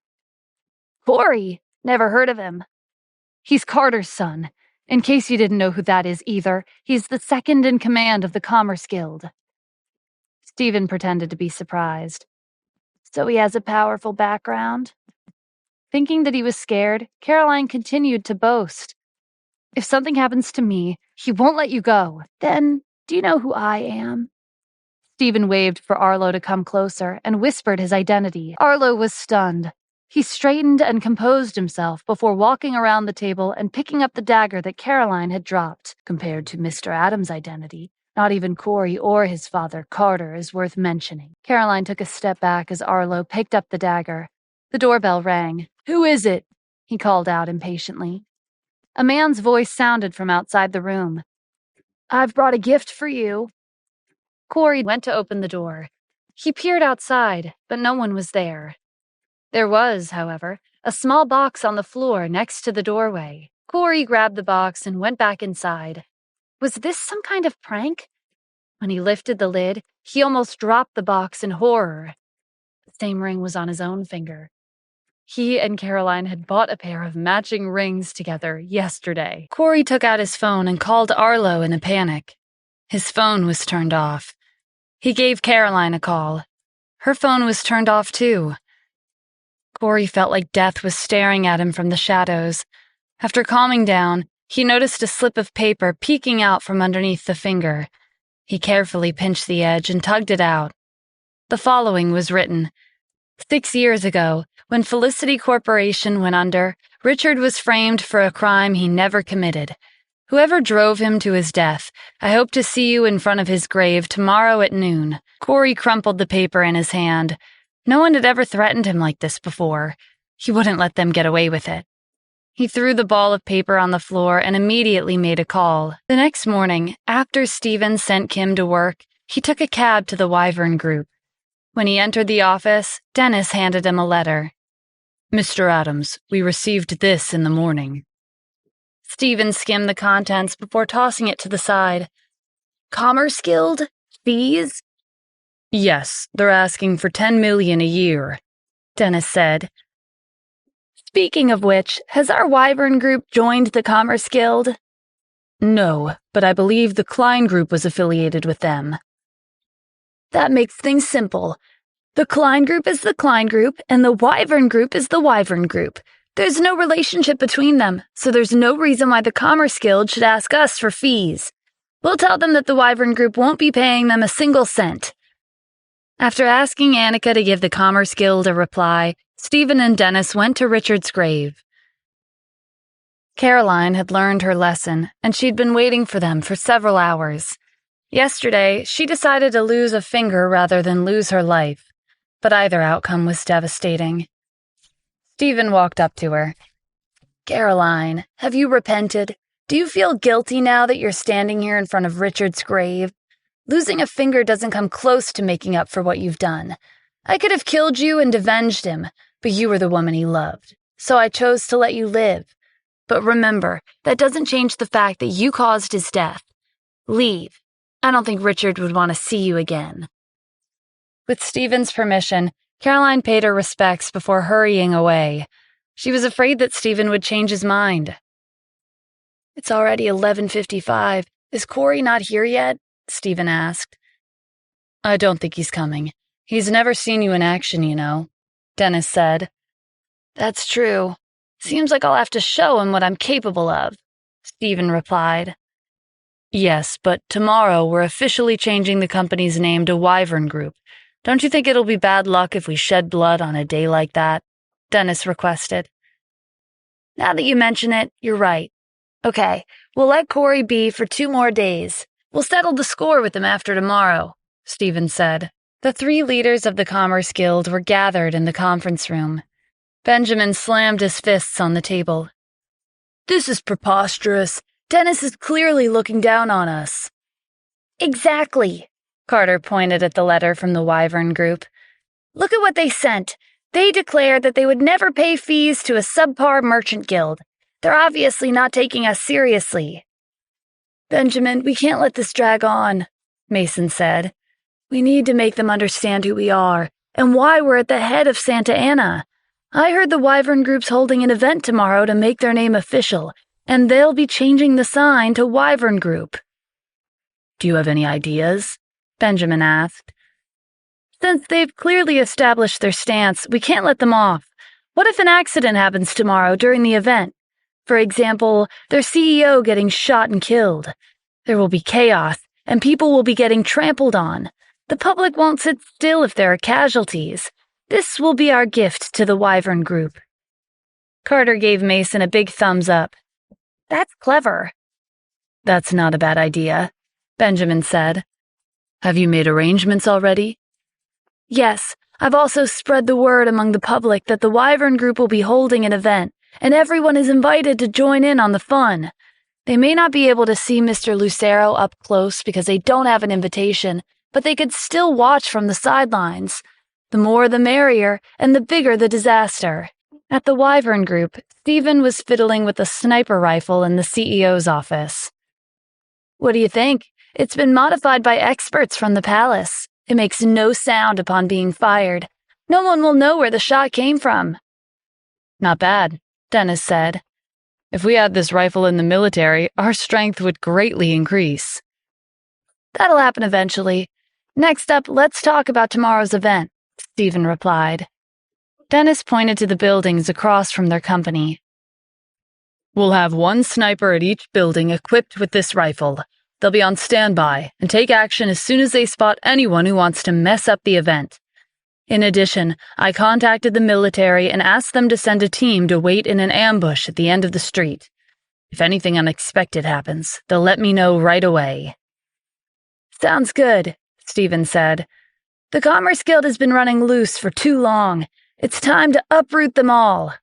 Cory? Never heard of him. He's Carter's son. In case you didn't know who that is either, he's the second in command of the Commerce Guild. Stephen pretended to be surprised. So he has a powerful background? Thinking that he was scared, Caroline continued to boast. If something happens to me, he won't let you go. Then, do you know who I am? Stephen waved for Arlo to come closer and whispered his identity. Arlo was stunned. He straightened and composed himself before walking around the table and picking up the dagger that Caroline had dropped. Compared to Mr. Adams' identity, not even Cory or his father, Carter, is worth mentioning. Caroline took a step back as Arlo picked up the dagger. The doorbell rang. Who is it? He called out impatiently. A man's voice sounded from outside the room. I've brought a gift for you. Cory went to open the door. He peered outside, but no one was there. There was, however, a small box on the floor next to the doorway. Cory grabbed the box and went back inside. Was this some kind of prank? When he lifted the lid, he almost dropped the box in horror. The same ring was on his own finger. He and Caroline had bought a pair of matching rings together yesterday. Cory took out his phone and called Arlo in a panic. His phone was turned off. He gave Caroline a call. Her phone was turned off too. Cory felt like death was staring at him from the shadows. After calming down, he noticed a slip of paper peeking out from underneath the finger. He carefully pinched the edge and tugged it out. The following was written. 6 years ago, when Felicity Corporation went under, Richard was framed for a crime he never committed. Whoever drove him to his death, I hope to see you in front of his grave tomorrow at noon. Cory crumpled the paper in his hand. No one had ever threatened him like this before. He wouldn't let them get away with it. He threw the ball of paper on the floor and immediately made a call. The next morning, after Stephen sent Kim to work, he took a cab to the Wyvern Group. When he entered the office, Dennis handed him a letter. Mr. Adams, we received this in the morning. Stephen skimmed the contents before tossing it to the side. Commerce Guild? Fees? Yes, they're asking for $10 million a year, Dennis said. Speaking of which, has our Wyvern Group joined the Commerce Guild? No, but I believe the Klein Group was affiliated with them. That makes things simple. The Klein Group is the Klein Group, and the Wyvern Group is the Wyvern Group. There's no relationship between them, so there's no reason why the Commerce Guild should ask us for fees. We'll tell them that the Wyvern Group won't be paying them a single cent. After asking Annika to give the Commerce Guild a reply, Stephen and Dennis went to Richard's grave. Caroline had learned her lesson, and she'd been waiting for them for several hours. Yesterday, she decided to lose a finger rather than lose her life, but either outcome was devastating. Stephen walked up to her. Caroline, have you repented? Do you feel guilty now that you're standing here in front of Richard's grave? Losing a finger doesn't come close to making up for what you've done. I could have killed you and avenged him, but you were the woman he loved, so I chose to let you live. But remember, that doesn't change the fact that you caused his death. Leave. I don't think Richard would want to see you again. With Stephen's permission, Caroline paid her respects before hurrying away. She was afraid that Stephen would change his mind. It's already 11:55. Is Cory not here yet? Stephen asked. I don't think he's coming. He's never seen you in action, you know, Dennis said. That's true. Seems like I'll have to show him what I'm capable of, Stephen replied. Yes, but tomorrow we're officially changing the company's name to Wyvern Group. Don't you think it'll be bad luck if we shed blood on a day like that? Dennis requested. Now that you mention it, you're right. Okay, we'll let Cory be for 2 more days. We'll settle the score with him after tomorrow, Stephen said. The 3 leaders of the Commerce Guild were gathered in the conference room. Benjamin slammed his fists on the table. This is preposterous. Dennis is clearly looking down on us. Exactly. Carter pointed at the letter from the Wyvern Group. Look at what they sent. They declared that they would never pay fees to a subpar merchant guild. They're obviously not taking us seriously. Benjamin, we can't let this drag on, Mason said. We need to make them understand who we are and why we're at the head of Santa Ana. I heard the Wyvern Group's holding an event tomorrow to make their name official, and they'll be changing the sign to Wyvern Group. Do you have any ideas? Benjamin asked. Since they've clearly established their stance, we can't let them off. What if an accident happens tomorrow during the event? For example, their CEO getting shot and killed. There will be chaos, and people will be getting trampled on. The public won't sit still if there are casualties. This will be our gift to the Wyvern Group. Carter gave Mason a big thumbs up. That's clever. That's not a bad idea, Benjamin said. Have you made arrangements already? Yes, I've also spread the word among the public that the Wyvern Group will be holding an event, and everyone is invited to join in on the fun. They may not be able to see Mr. Lucero up close because they don't have an invitation, but they could still watch from the sidelines. The more the merrier, and the bigger the disaster. At the Wyvern Group, Stephen was fiddling with a sniper rifle in the CEO's office. What do you think? It's been modified by experts from the palace. It makes no sound upon being fired. No one will know where the shot came from. Not bad, Dennis said. If we had this rifle in the military, our strength would greatly increase. That'll happen eventually. Next up, let's talk about tomorrow's event, Stephen replied. Dennis pointed to the buildings across from their company. We'll have one sniper at each building equipped with this rifle. They'll be on standby and take action as soon as they spot anyone who wants to mess up the event. In addition, I contacted the military and asked them to send a team to wait in an ambush at the end of the street. If anything unexpected happens, they'll let me know right away. Sounds good, Stephen said. The Commerce Guild has been running loose for too long. It's time to uproot them all.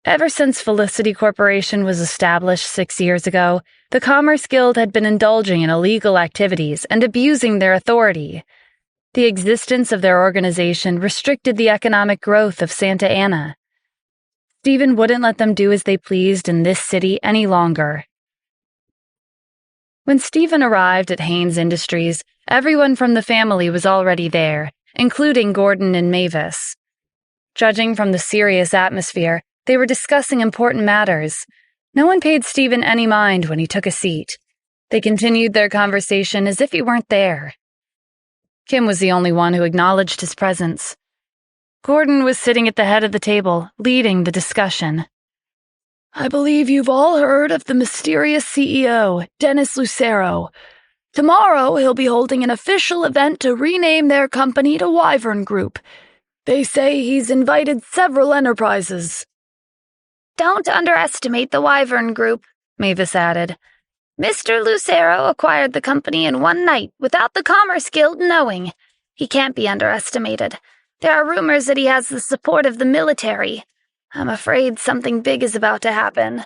Ever since Felicity Corporation was established 6 years ago, the Commerce Guild had been indulging in illegal activities and abusing their authority. The existence of their organization restricted the economic growth of Santa Ana. Stephen wouldn't let them do as they pleased in this city any longer. When Stephen arrived at Haynes Industries, everyone from the family was already there, including Gordon and Mavis. Judging from the serious atmosphere, they were discussing important matters. No one paid Stephen any mind when he took a seat. They continued their conversation as if he weren't there. Kim was the only one who acknowledged his presence. Gordon was sitting at the head of the table, leading the discussion. I believe you've all heard of the mysterious CEO, Dennis Lucero. Tomorrow he'll be holding an official event to rename their company to Wyvern Group. They say he's invited several enterprises. Don't underestimate the Wyvern Group, Mavis added. Mr. Lucero acquired the company in one night without the Commerce Guild knowing. He can't be underestimated. There are rumors that he has the support of the military. I'm afraid something big is about to happen.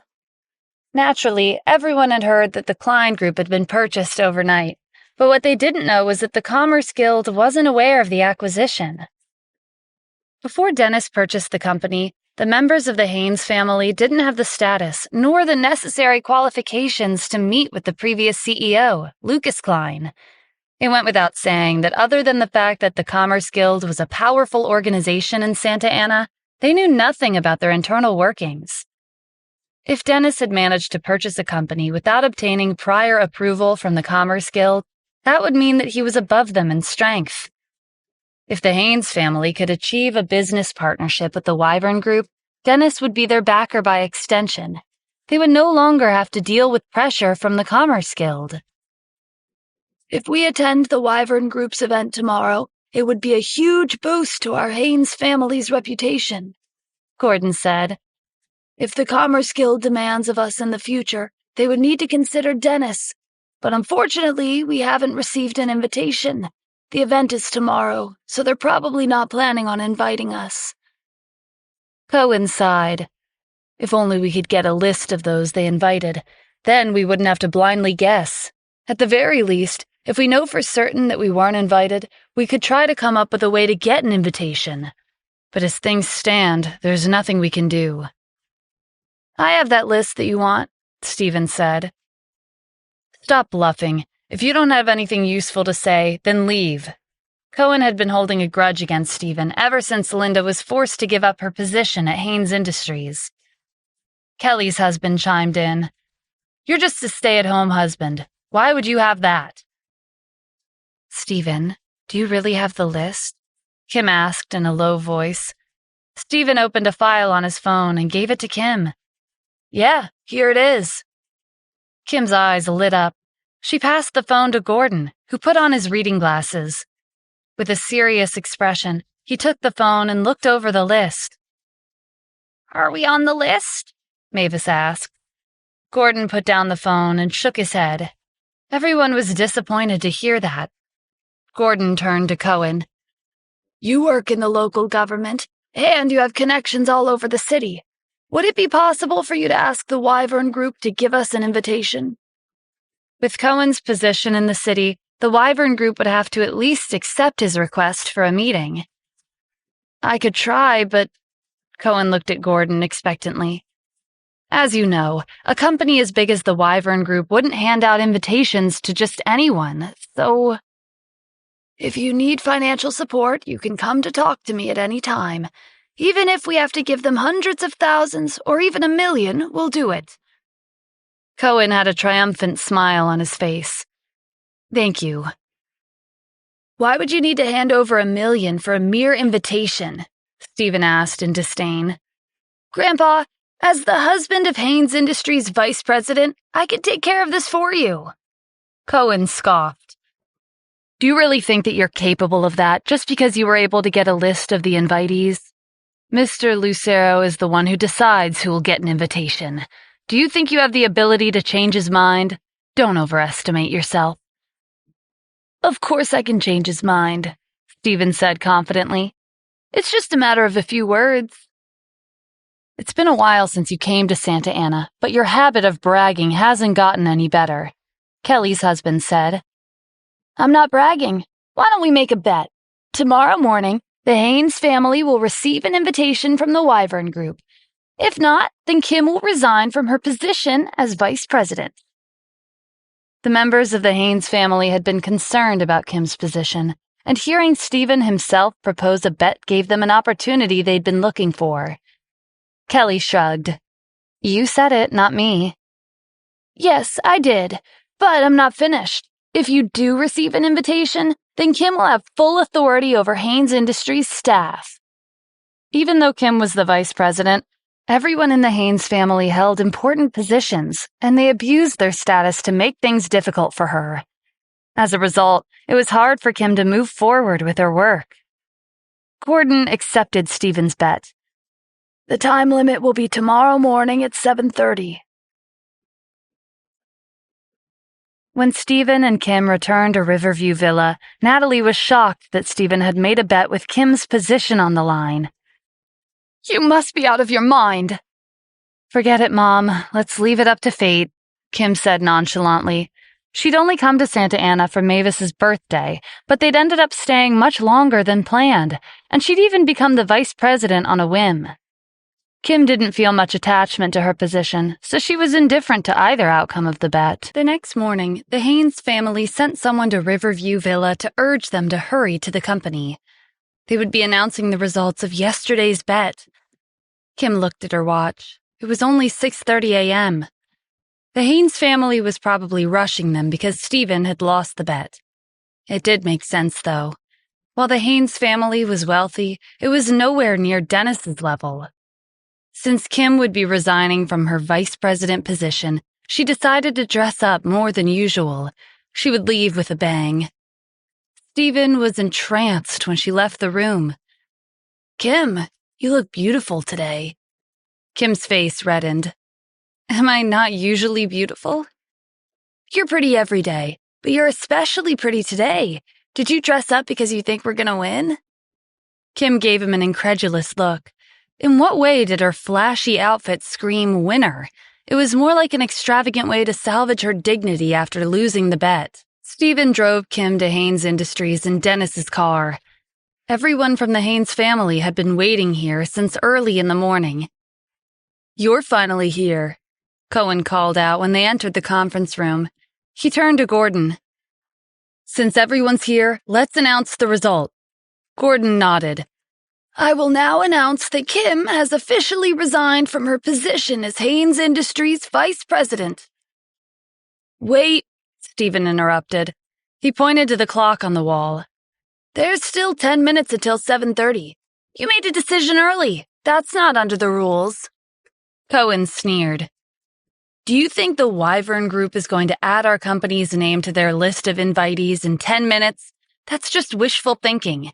Naturally, everyone had heard that the Klein Group had been purchased overnight, but what they didn't know was that the Commerce Guild wasn't aware of the acquisition. Before Dennis purchased the company, the members of the Haynes family didn't have the status nor the necessary qualifications to meet with the previous CEO, Lucas Klein. It went without saying that other than the fact that the Commerce Guild was a powerful organization in Santa Ana, they knew nothing about their internal workings. If Dennis had managed to purchase a company without obtaining prior approval from the Commerce Guild, that would mean that he was above them in strength. If the Haynes family could achieve a business partnership with the Wyvern Group, Dennis would be their backer by extension. They would no longer have to deal with pressure from the Commerce Guild. If we attend the Wyvern Group's event tomorrow, it would be a huge boost to our Haynes family's reputation, Gordon said. If the Commerce Guild demands of us in the future, they would need to consider Dennis. But unfortunately, we haven't received an invitation. The event is tomorrow, so they're probably not planning on inviting us. Cohen sighed. If only we could get a list of those they invited. Then we wouldn't have to blindly guess. At the very least, if we know for certain that we weren't invited, we could try to come up with a way to get an invitation. But as things stand, there's nothing we can do. I have that list that you want, Stephen said. Stop bluffing. If you don't have anything useful to say, then leave. Cohen had been holding a grudge against Stephen ever since Linda was forced to give up her position at Haynes Industries. Kelly's husband chimed in. You're just a stay-at-home husband. Why would you have that? Stephen, Do you really have the list? Kim asked in a low voice. Stephen opened a file on his phone and gave it to Kim. Yeah, here it is. Kim's eyes lit up. She passed the phone to Gordon, who put on his reading glasses. With a serious expression, he took the phone and looked over the list. Are we on the list? Mavis asked. Gordon put down the phone and shook his head. Everyone was disappointed to hear that. Gordon turned to Cohen. You work in the local government, and you have connections all over the city. Would it be possible for you to ask the Wyvern Group to give us an invitation? With Cohen's position in the city, the Wyvern Group would have to at least accept his request for a meeting. I could try, but... Cohen looked at Gordon expectantly. As you know, a company as big as the Wyvern Group wouldn't hand out invitations to just anyone, so... If you need financial support, you can come to talk to me at any time. Even if we have to give them hundreds of thousands or even 1 million, we'll do it. Cohen had a triumphant smile on his face. Thank you. Why would you need to hand over 1 million for a mere invitation? Stephen asked in disdain. Grandpa, as the husband of Haynes Industries vice president, I can take care of this for you. Cohen scoffed. Do you really think that you're capable of that just because you were able to get a list of the invitees? Mr. Lucero is the one who decides who will get an invitation. Do you think you have the ability to change his mind? Don't overestimate yourself. Of course I can change his mind, Stephen said confidently. It's just a matter of a few words. It's been a while since you came to Santa Ana, but your habit of bragging hasn't gotten any better, Kelly's husband said. I'm not bragging. Why don't we make a bet? Tomorrow morning, the Haynes family will receive an invitation from the Wyvern Group. If not, then Kim will resign from her position as vice president. The members of the Haynes family had been concerned about Kim's position, and hearing Stephen himself propose a bet gave them an opportunity they'd been looking for. Kelly shrugged. You said it, not me. Yes, I did, but I'm not finished. If you do receive an invitation, then Kim will have full authority over Haynes Industries' staff. Even though Kim was the vice president, everyone in the Haynes family held important positions, and they abused their status to make things difficult for her. As a result, it was hard for Kim to move forward with her work. Gordon accepted Stephen's bet. The time limit will be tomorrow morning at 7:30. When Stephen and Kim returned to Riverview Villa, Natalie was shocked that Stephen had made a bet with Kim's position on the line. You must be out of your mind. Forget it, Mom. Let's leave it up to fate, Kim said nonchalantly. She'd only come to Santa Ana for Mavis's birthday, but they'd ended up staying much longer than planned, and she'd even become the vice president on a whim. Kim didn't feel much attachment to her position, so she was indifferent to either outcome of the bet. The next morning, the Haynes family sent someone to Riverview Villa to urge them to hurry to the company. They would be announcing the results of yesterday's bet. Kim looked at her watch. It was only 6:30 a.m. The Haynes family was probably rushing them because Stephen had lost the bet. It did make sense, though. While the Haynes family was wealthy, it was nowhere near Dennis's level. Since Kim would be resigning from her vice president position, she decided to dress up more than usual. She would leave with a bang. Stephen was entranced when she left the room. Kim, you look beautiful today. Kim's face reddened. Am I not usually beautiful? You're pretty every day, but you're especially pretty today. Did you dress up because you think we're gonna win? Kim gave him an incredulous look. In what way did her flashy outfit scream winner? It was more like an extravagant way to salvage her dignity after losing the bet. Stephen drove Kim to Haynes Industries in Dennis's car. Everyone from the Haynes family had been waiting here since early in the morning. You're finally here, Cohen called out when they entered the conference room. He turned to Gordon. Since everyone's here, let's announce the result. Gordon nodded. I will now announce that Kim has officially resigned from her position as Haynes Industries vice president. Wait, Stephen interrupted. He pointed to the clock on the wall. There's still 10 minutes until 7:30. You made a decision early. That's not under the rules. Cohen sneered. Do you think the Wyvern Group is going to add our company's name to their list of invitees in 10 minutes? That's just wishful thinking.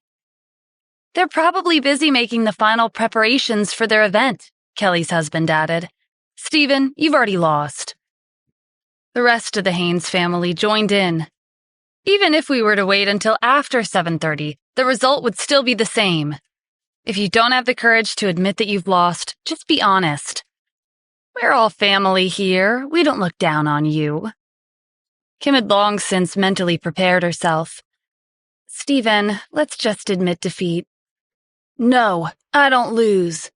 They're probably busy making the final preparations for their event, Kelly's husband added. Stephen, you've already lost. The rest of the Haynes family joined in. Even if we were to wait until after 7:30, the result would still be the same. If you don't have the courage to admit that you've lost, just be honest. We're all family here. We don't look down on you. Kim had long since mentally prepared herself. Stephen, let's just admit defeat. No, I don't lose.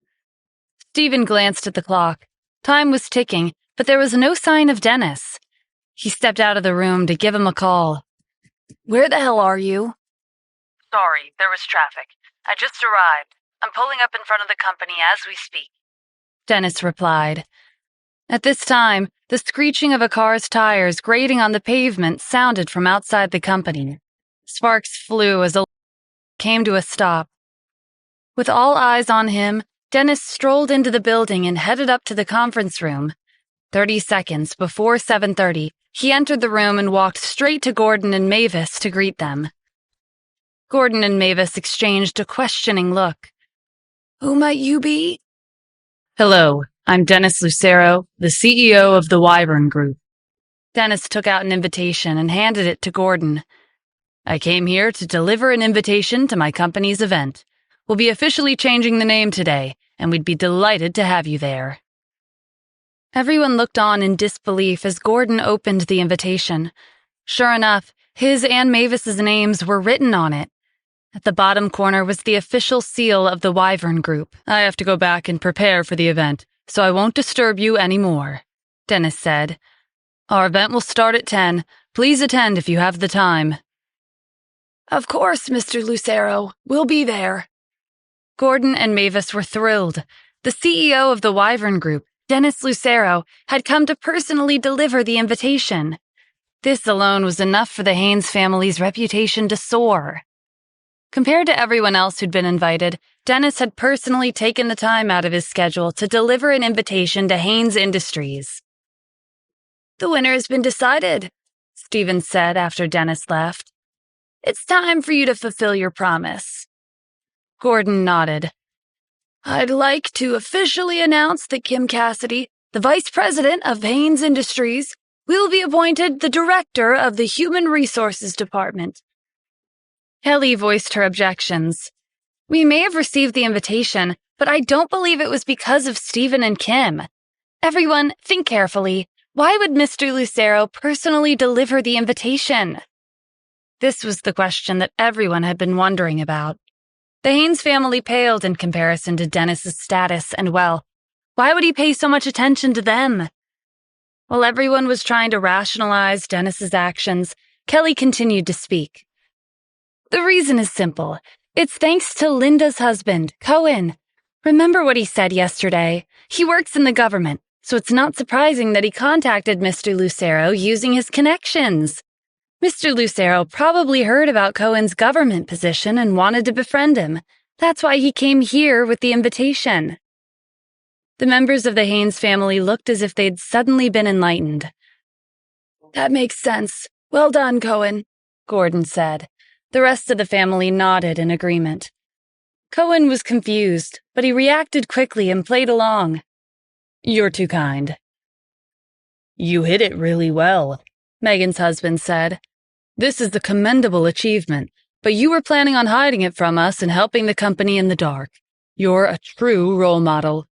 Stephen glanced at the clock. Time was ticking, but there was no sign of Dennis. He stepped out of the room to give him a call. Where the hell are you? Sorry, there was traffic. I just arrived. I'm pulling up in front of the company as we speak. Dennis replied. At this time, the screeching of a car's tires grating on the pavement sounded from outside the company. Sparks flew as a came to a stop. With all eyes on him, Dennis strolled into the building and headed up to the conference room. 30 seconds before 7:30, he entered the room and walked straight to Gordon and Mavis to greet them. Gordon and Mavis exchanged a questioning look. Who might you be? Hello, I'm Dennis Lucero, the CEO of the Wyvern Group. Dennis took out an invitation and handed it to Gordon. I came here to deliver an invitation to my company's event. We'll be officially changing the name today, and we'd be delighted to have you there. Everyone looked on in disbelief as Gordon opened the invitation. Sure enough, his and Mavis's names were written on it. At the bottom corner was the official seal of the Wyvern Group. I have to go back and prepare for the event, so I won't disturb you anymore, Dennis said. Our event will start at 10. Please attend if you have the time. Of course, Mr. Lucero. We'll be there. Gordon and Mavis were thrilled. The CEO of the Wyvern Group, Dennis Lucero, had come to personally deliver the invitation. This alone was enough for the Haynes family's reputation to soar. Compared to everyone else who'd been invited, Dennis had personally taken the time out of his schedule to deliver an invitation to Haynes Industries. The winner has been decided, Stephen said after Dennis left. It's time for you to fulfill your promise. Gordon nodded. I'd like to officially announce that Kim Cassidy, the vice president of Haynes Industries, will be appointed the director of the Human Resources Department. Kelly voiced her objections. We may have received the invitation, but I don't believe it was because of Stephen and Kim. Everyone, think carefully. Why would Mr. Lucero personally deliver the invitation? This was the question that everyone had been wondering about. The Haynes family paled in comparison to Dennis's status and wealth. Why would he pay so much attention to them? While everyone was trying to rationalize Dennis's actions, Kelly continued to speak. The reason is simple. It's thanks to Linda's husband, Cohen. Remember what he said yesterday? He works in the government, so it's not surprising that he contacted Mr. Lucero using his connections. Mr. Lucero probably heard about Cohen's government position and wanted to befriend him. That's why he came here with the invitation. The members of the Haynes family looked as if they'd suddenly been enlightened. That makes sense. Well done, Cohen, Gordon said. The rest of the family nodded in agreement. Cohen was confused, but he reacted quickly and played along. You're too kind. You hid it really well, Megan's husband said. This is a commendable achievement, but you were planning on hiding it from us and helping the company in the dark. You're a true role model.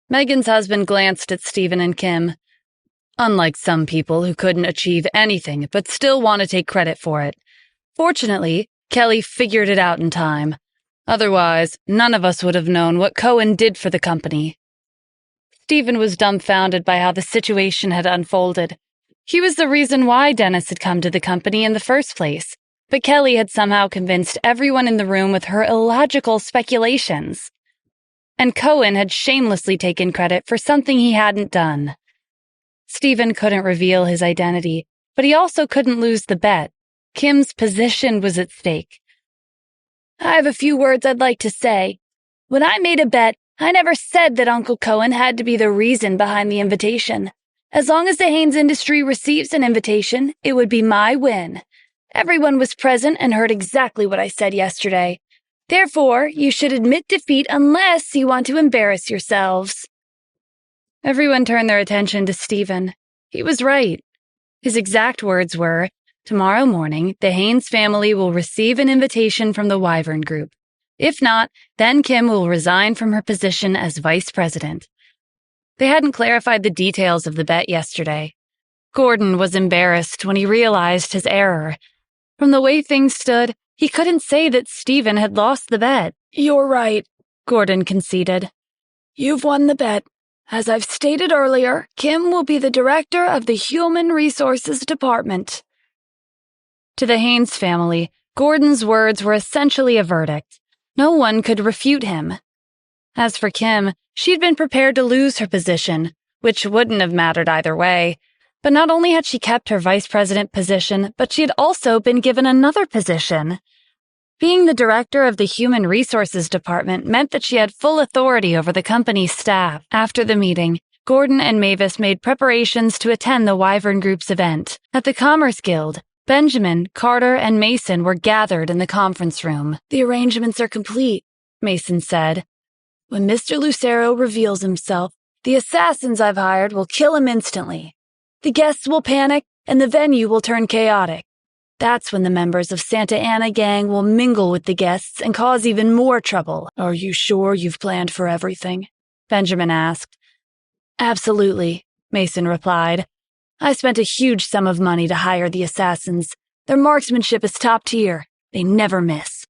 Megan's husband glanced at Stephen and Kim. Unlike some people who couldn't achieve anything but still want to take credit for it. Fortunately, Kelly figured it out in time. Otherwise, none of us would have known what Cohen did for the company. Stephen was dumbfounded by how the situation had unfolded. He was the reason why Dennis had come to the company in the first place, but Kelly had somehow convinced everyone in the room with her illogical speculations. And Cohen had shamelessly taken credit for something he hadn't done. Stephen couldn't reveal his identity, but he also couldn't lose the bet. Kim's position was at stake. I have a few words I'd like to say. When I made a bet, I never said that Uncle Cohen had to be the reason behind the invitation. As long as the Haynes industry receives an invitation, it would be my win. Everyone was present and heard exactly what I said yesterday. Therefore, you should admit defeat unless you want to embarrass yourselves. Everyone turned their attention to Stephen. He was right. His exact words were, "Tomorrow morning, the Haynes family will receive an invitation from the Wyvern Group. If not, then Kim will resign from her position as vice president." They hadn't clarified the details of the bet yesterday. Gordon was embarrassed when he realized his error. From the way things stood, he couldn't say that Stephen had lost the bet. You're right, Gordon conceded. You've won the bet. As I've stated earlier, Kim will be the director of the Human Resources Department. To the Haynes family, Gordon's words were essentially a verdict. No one could refute him. As for Kim, she'd been prepared to lose her position, which wouldn't have mattered either way. But not only had she kept her vice president position, but she had also been given another position. Being the director of the Human Resources Department meant that she had full authority over the company's staff. After the meeting, Gordon and Mavis made preparations to attend the Wyvern Group's event. At the Commerce Guild, Benjamin, Carter, and Mason were gathered in the conference room. The arrangements are complete, Mason said. When Mr. Lucero reveals himself, the assassins I've hired will kill him instantly. The guests will panic, and the venue will turn chaotic. That's when the members of Santa Ana gang will mingle with the guests and cause even more trouble. Are you sure you've planned for everything? Benjamin asked. Absolutely, Mason replied. I spent a huge sum of money to hire the assassins. Their marksmanship is top tier. They never miss.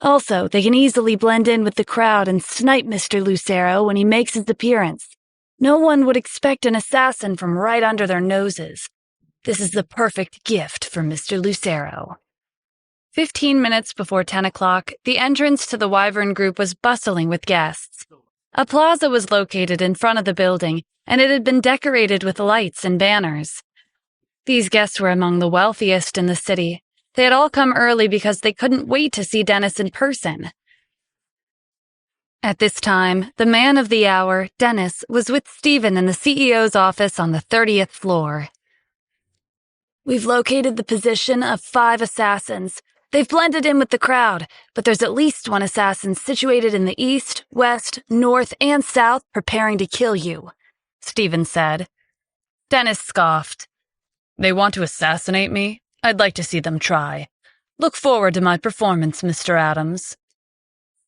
Also, they can easily blend in with the crowd and snipe Mr. Lucero when he makes his appearance. No one would expect an assassin from right under their noses. This is the perfect gift for Mr. Lucero. 15 minutes before 10 o'clock, the entrance to the Wyvern Group was bustling with guests. A plaza was located in front of the building, and it had been decorated with lights and banners. These guests were among the wealthiest in the city. They had all come early because they couldn't wait to see Dennis in person. At this time, the man of the hour, Dennis, was with Stephen in the CEO's office on the 30th floor. We've located the position of 5 assassins. They've blended in with the crowd, but there's at least 1 assassin situated in the east, west, north, and south preparing to kill you, Stephen said. Dennis scoffed. They want to assassinate me? I'd like to see them try. Look forward to my performance, Mr. Adams.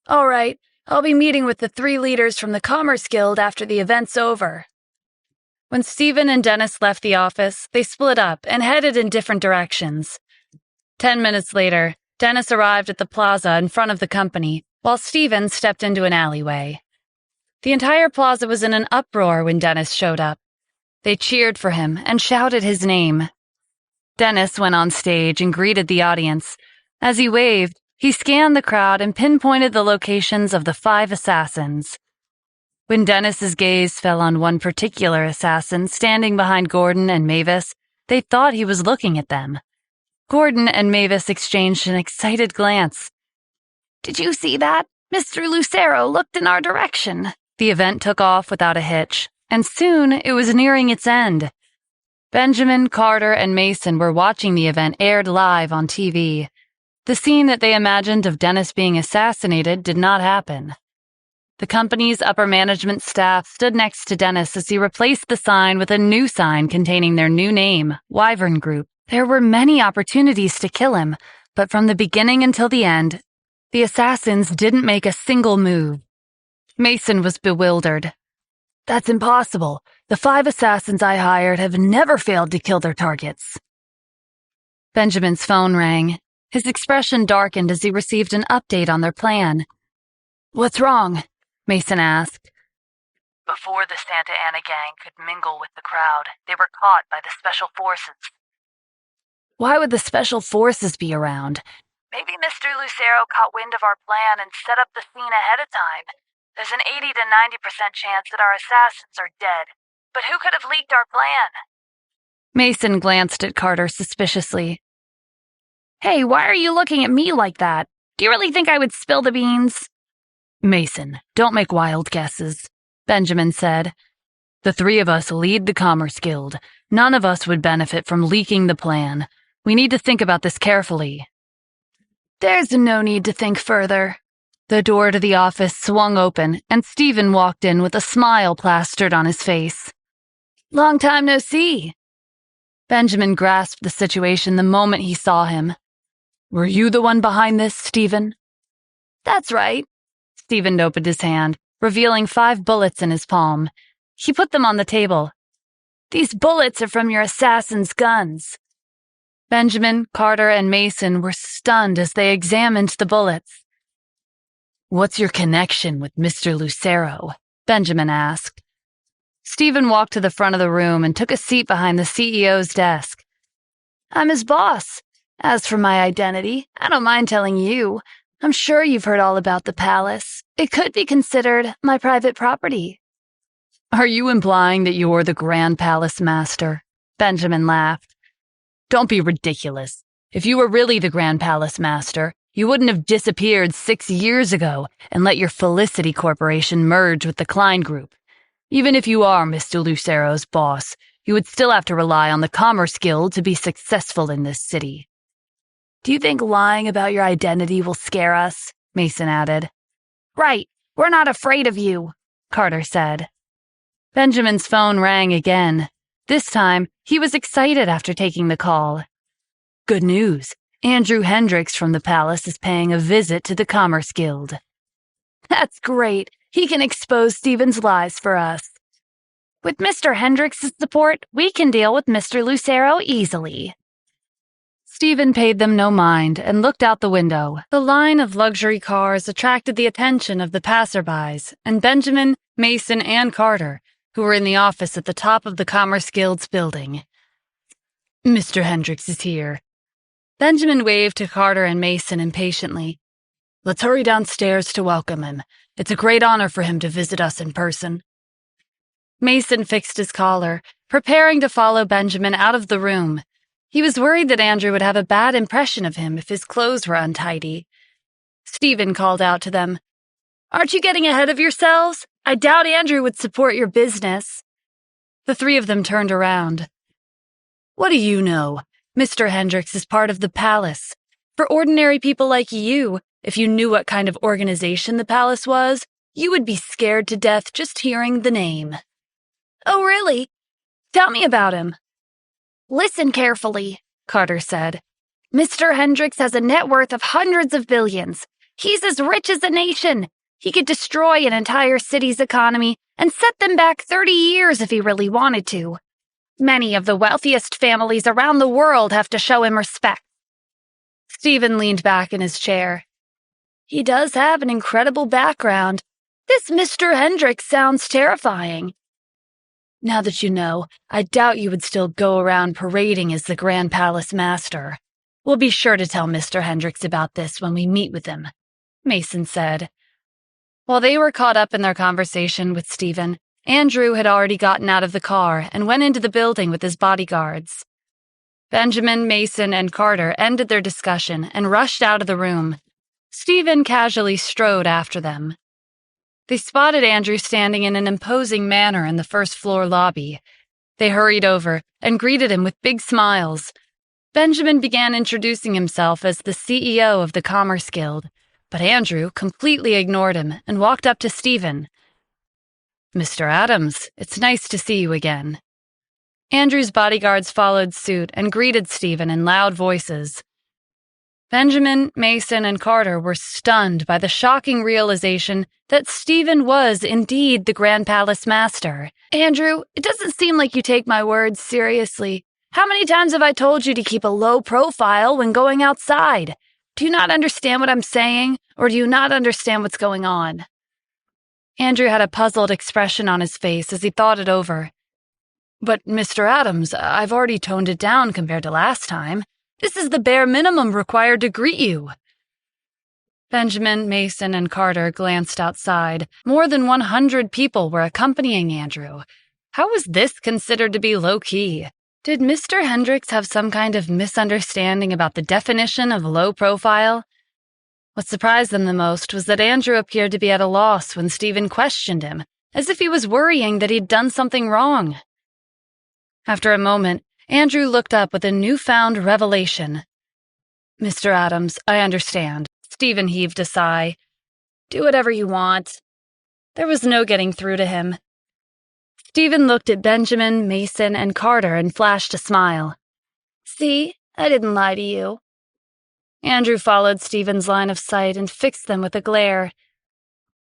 All right, I'll be meeting with the 3 leaders from the Commerce Guild after the event's over. When Stephen and Dennis left the office, they split up and headed in different directions. 10 minutes later, Dennis arrived at the plaza in front of the company, while Stephen stepped into an alleyway. The entire plaza was in an uproar when Dennis showed up. They cheered for him and shouted his name. Dennis went on stage and greeted the audience. As he waved, he scanned the crowd and pinpointed the locations of the 5 assassins. When Dennis's gaze fell on one particular assassin standing behind Gordon and Mavis, they thought he was looking at them. Gordon and Mavis exchanged an excited glance. Did you see that? Mr. Lucero looked in our direction. The event took off without a hitch, and soon it was nearing its end. Benjamin, Carter, and Mason were watching the event aired live on TV. The scene that they imagined of Dennis being assassinated did not happen. The company's upper management staff stood next to Dennis as he replaced the sign with a new sign containing their new name, Wyvern Group. There were many opportunities to kill him, but from the beginning until the end, the assassins didn't make a single move. Mason was bewildered. That's impossible. The 5 assassins I hired have never failed to kill their targets. Benjamin's phone rang. His expression darkened as he received an update on their plan. What's wrong? Mason asked. Before the Santa Ana gang could mingle with the crowd, they were caught by the Special Forces. Why would the Special Forces be around? Maybe Mr. Lucero caught wind of our plan and set up the scene ahead of time. There's an 80 to 90% chance that our assassins are dead. But who could have leaked our plan? Mason glanced at Carter suspiciously. Hey, why are you looking at me like that? Do you really think I would spill the beans? Mason, don't make wild guesses, Benjamin said. The three of us lead the Commerce Guild. None of us would benefit from leaking the plan. We need to think about this carefully. There's no need to think further. The door to the office swung open, and Stephen walked in with a smile plastered on his face. Long time no see. Benjamin grasped the situation the moment he saw him. Were you the one behind this, Stephen? That's right. Stephen opened his hand, revealing 5 bullets in his palm. He put them on the table. These bullets are from your assassin's guns. Benjamin, Carter, and Mason were stunned as they examined the bullets. What's your connection with Mr. Lucero? Benjamin asked. Stephen walked to the front of the room and took a seat behind the CEO's desk. I'm his boss. As for my identity, I don't mind telling you. I'm sure you've heard all about the palace. It could be considered my private property. Are you implying that you're the Grand Palace Master? Benjamin laughed. Don't be ridiculous. If you were really the Grand Palace Master, you wouldn't have disappeared 6 years ago and let your Felicity Corporation merge with the Klein Group. Even if you are Mr. Lucero's boss, you would still have to rely on the Commerce Guild to be successful in this city. Do you think lying about your identity will scare us? Mason added. Right. We're not afraid of you, Carter said. Benjamin's phone rang again. This time, he was excited after taking the call. Good news. Andrew Hendricks from the palace is paying a visit to the Commerce Guild. That's great. He can expose Stephen's lies for us. With Mr. Hendricks' support, we can deal with Mr. Lucero easily. Stephen paid them no mind and looked out the window. The line of luxury cars attracted the attention of the passerbys, and Benjamin, Mason, and Carter, who were in the office at the top of the Commerce Guild's building. Mr. Hendricks is here. Benjamin waved to Carter and Mason impatiently. Let's hurry downstairs to welcome him. It's a great honor for him to visit us in person. Mason fixed his collar, preparing to follow Benjamin out of the room. He was worried that Andrew would have a bad impression of him if his clothes were untidy. Stephen called out to them. Aren't you getting ahead of yourselves? I doubt Andrew would support your business. The 3 of them turned around. What do you know? Mr. Hendricks is part of the palace. For ordinary people like you, if you knew what kind of organization the palace was, you would be scared to death just hearing the name. Oh, really? Tell me about him. Listen carefully, Carter said. Mr. Hendricks has a net worth of hundreds of billions. He's as rich as a nation. He could destroy an entire city's economy and set them back 30 years if he really wanted to. Many of the wealthiest families around the world have to show him respect. Stephen leaned back in his chair. He does have an incredible background. This Mr. Hendricks sounds terrifying. Now that you know, I doubt you would still go around parading as the Grand Palace Master. We'll be sure to tell Mr. Hendricks about this when we meet with him, Mason said. While they were caught up in their conversation with Stephen, Andrew had already gotten out of the car and went into the building with his bodyguards. Benjamin, Mason, and Carter ended their discussion and rushed out of the room. Stephen casually strode after them. They spotted Andrew standing in an imposing manner in the first-floor lobby. They hurried over and greeted him with big smiles. Benjamin began introducing himself as the CEO of the Commerce Guild, but Andrew completely ignored him and walked up to Stephen. Mr. Adams, it's nice to see you again. Andrew's bodyguards followed suit and greeted Stephen in loud voices. Benjamin, Mason, and Carter were stunned by the shocking realization that Stephen was indeed the Grand Palace Master. Andrew, it doesn't seem like you take my words seriously. How many times have I told you to keep a low profile when going outside? Do you not understand what I'm saying, or do you not understand what's going on? Andrew had a puzzled expression on his face as he thought it over. But, Mr. Adams, I've already toned it down compared to last time. This is the bare minimum required to greet you. Benjamin, Mason, and Carter glanced outside. More than 100 people were accompanying Andrew. How was this considered to be low-key? Did Mr. Hendricks have some kind of misunderstanding about the definition of low profile? What surprised them the most was that Andrew appeared to be at a loss when Stephen questioned him, as if he was worrying that he'd done something wrong. After a moment, Andrew looked up with a newfound revelation. "Mr. Adams, I understand." Stephen heaved a sigh. "Do whatever you want." There was no getting through to him. Stephen looked at Benjamin, Mason, and Carter and flashed a smile. "See, I didn't lie to you." Andrew followed Stephen's line of sight and fixed them with a glare.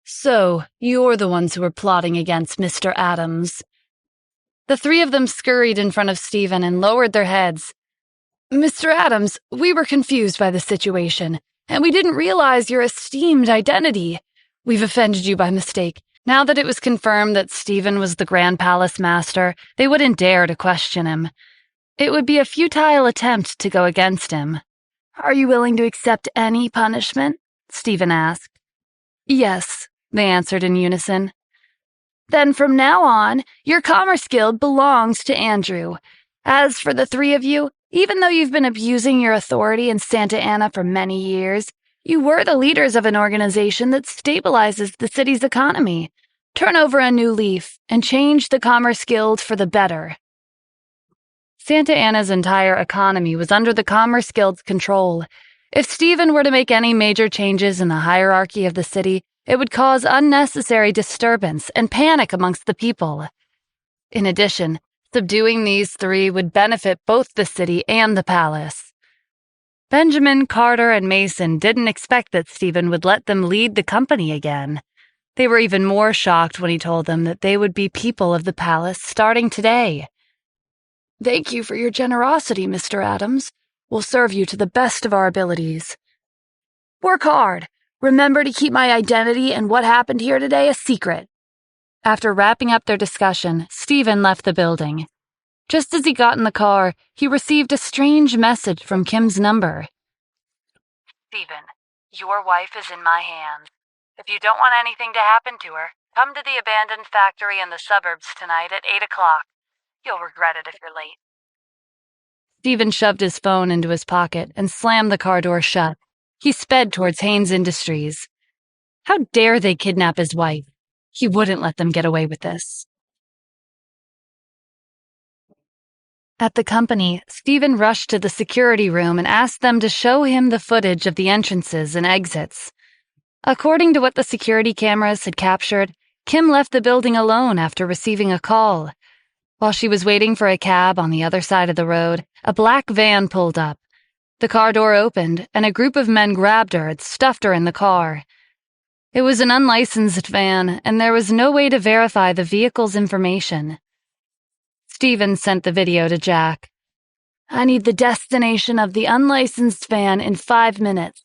"So, you're the ones who were plotting against Mr. Adams." The three of them scurried in front of Stephen and lowered their heads. "Mr. Adams, we were confused by the situation, and we didn't realize your esteemed identity. We've offended you by mistake. Now that it was confirmed that Stephen was the Grand Palace Master, they wouldn't dare to question him. It would be a futile attempt to go against him." "Are you willing to accept any punishment?" Stephen asked. "Yes," they answered in unison. "Then from now on, your Commerce Guild belongs to Andrew. As for the three of you, even though you've been abusing your authority in Santa Ana for many years, you were the leaders of an organization that stabilizes the city's economy. Turn over a new leaf and change the Commerce Guild for the better." Santa Ana's entire economy was under the Commerce Guild's control. If Stephen were to make any major changes in the hierarchy of the city, it would cause unnecessary disturbance and panic amongst the people. In addition, subduing these three would benefit both the city and the palace. Benjamin, Carter, and Mason didn't expect that Stephen would let them lead the company again. They were even more shocked when he told them that they would be people of the palace starting today. "Thank you for your generosity, Mr. Adams. We'll serve you to the best of our abilities. Work hard. Remember to keep my identity and what happened here today a secret." After wrapping up their discussion, Stephen left the building. Just as he got in the car, he received a strange message from Kim's number. "Stephen, your wife is in my hands. If you don't want anything to happen to her, come to the abandoned factory in the suburbs tonight at 8 o'clock. You'll regret it if you're late." Stephen shoved his phone into his pocket and slammed the car door shut. He sped towards Haynes Industries. How dare they kidnap his wife? He wouldn't let them get away with this. At the company, Stephen rushed to the security room and asked them to show him the footage of the entrances and exits. According to what the security cameras had captured, Kim left the building alone after receiving a call. While she was waiting for a cab on the other side of the road, a black van pulled up. The car door opened, and a group of men grabbed her and stuffed her in the car. It was an unlicensed van, and there was no way to verify the vehicle's information. Stephen sent the video to Jack. "I need the destination of the unlicensed van in 5 minutes."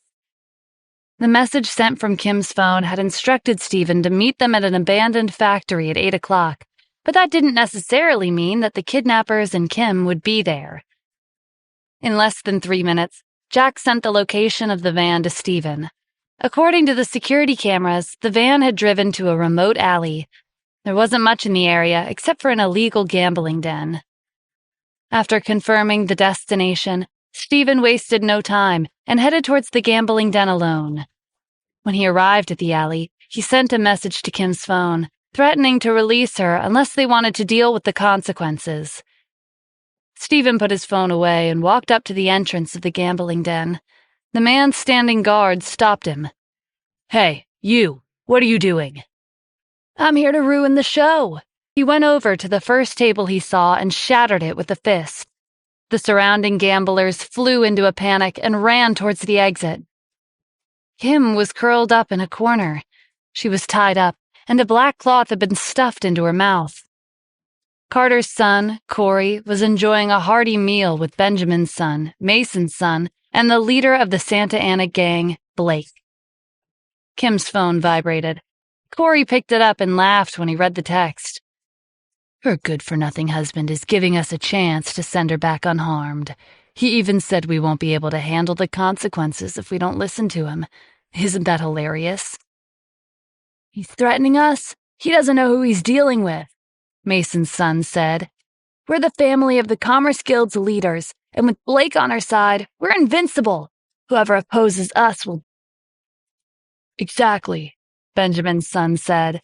The message sent from Kim's phone had instructed Stephen to meet them at an abandoned factory at 8 o'clock, but that didn't necessarily mean that the kidnappers and Kim would be there. In less than 3 minutes, Jack sent the location of the van to Stephen. According to the security cameras, the van had driven to a remote alley. There wasn't much in the area except for an illegal gambling den. After confirming the destination, Stephen wasted no time and headed towards the gambling den alone. When he arrived at the alley, he sent a message to Kim's phone, threatening to release her unless they wanted to deal with the consequences. Stephen put his phone away and walked up to the entrance of the gambling den. The man standing guard stopped him. "Hey, you, what are you doing?" "I'm here to ruin the show." He went over to the first table he saw and shattered it with a fist. The surrounding gamblers flew into a panic and ran towards the exit. Kim was curled up in a corner. She was tied up, and a black cloth had been stuffed into her mouth. Carter's son, Cory, was enjoying a hearty meal with Benjamin's son, Mason's son, and the leader of the Santa Ana gang, Blake. Kim's phone vibrated. Cory picked it up and laughed when he read the text. "Her good-for-nothing husband is giving us a chance to send her back unharmed. He even said we won't be able to handle the consequences if we don't listen to him. Isn't that hilarious?" "He's threatening us. He doesn't know who he's dealing with," Mason's son said. "We're the family of the Commerce Guild's leaders, and with Blake on our side, we're invincible. Whoever opposes us will..." Exactly, Benjamin's son said.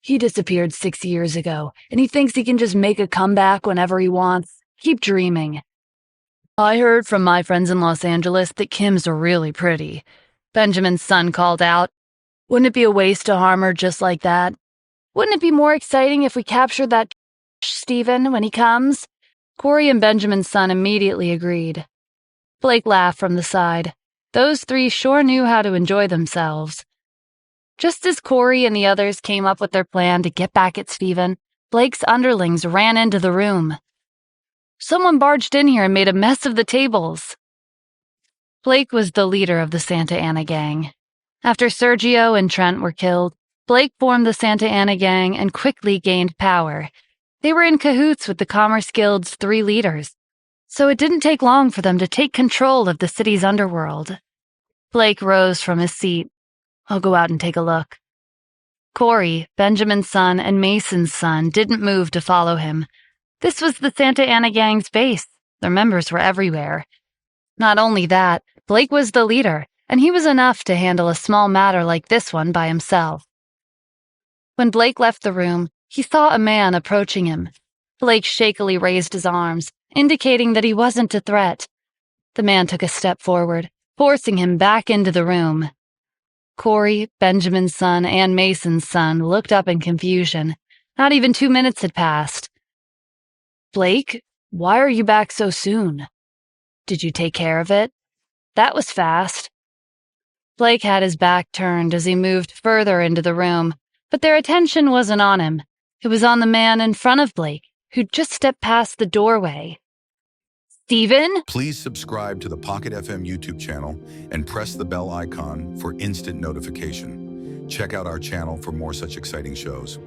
He disappeared 6 years ago, and he thinks he can just make a comeback whenever he wants. Keep dreaming. I heard from my friends in Los Angeles that Kim's really pretty, Benjamin's son called out. Wouldn't it be a waste to harm her just like that? Wouldn't it be more exciting if we captured that Steven when he comes? Cory and Benjamin's son immediately agreed. Blake laughed from the side. Those three sure knew how to enjoy themselves. Just as Cory and the others came up with their plan to get back at Steven, Blake's underlings ran into the room. Someone barged in here and made a mess of the tables. Blake was the leader of the Santa Ana gang. After Sergio and Trent were killed, Blake formed the Santa Ana gang and quickly gained power. They were in cahoots with the Commerce Guild's 3 leaders, so it didn't take long for them to take control of the city's underworld. Blake rose from his seat. I'll go out and take a look. Cory, Benjamin's son, and Mason's son didn't move to follow him. This was the Santa Ana gang's base. Their members were everywhere. Not only that, Blake was the leader, and he was enough to handle a small matter like this one by himself. When Blake left the room, he saw a man approaching him. Blake shakily raised his arms, indicating that he wasn't a threat. The man took a step forward, forcing him back into the room. Cory, Benjamin's son, and Mason's son looked up in confusion. Not even 2 minutes had passed. Blake, why are you back so soon? Did you take care of it? That was fast. Blake had his back turned as he moved further into the room, but their attention wasn't on him. It was on the man in front of Blake, who'd just stepped past the doorway. Steven? Please subscribe to the Pocket FM YouTube channel and press the bell icon for instant notification. Check out our channel for more such exciting shows.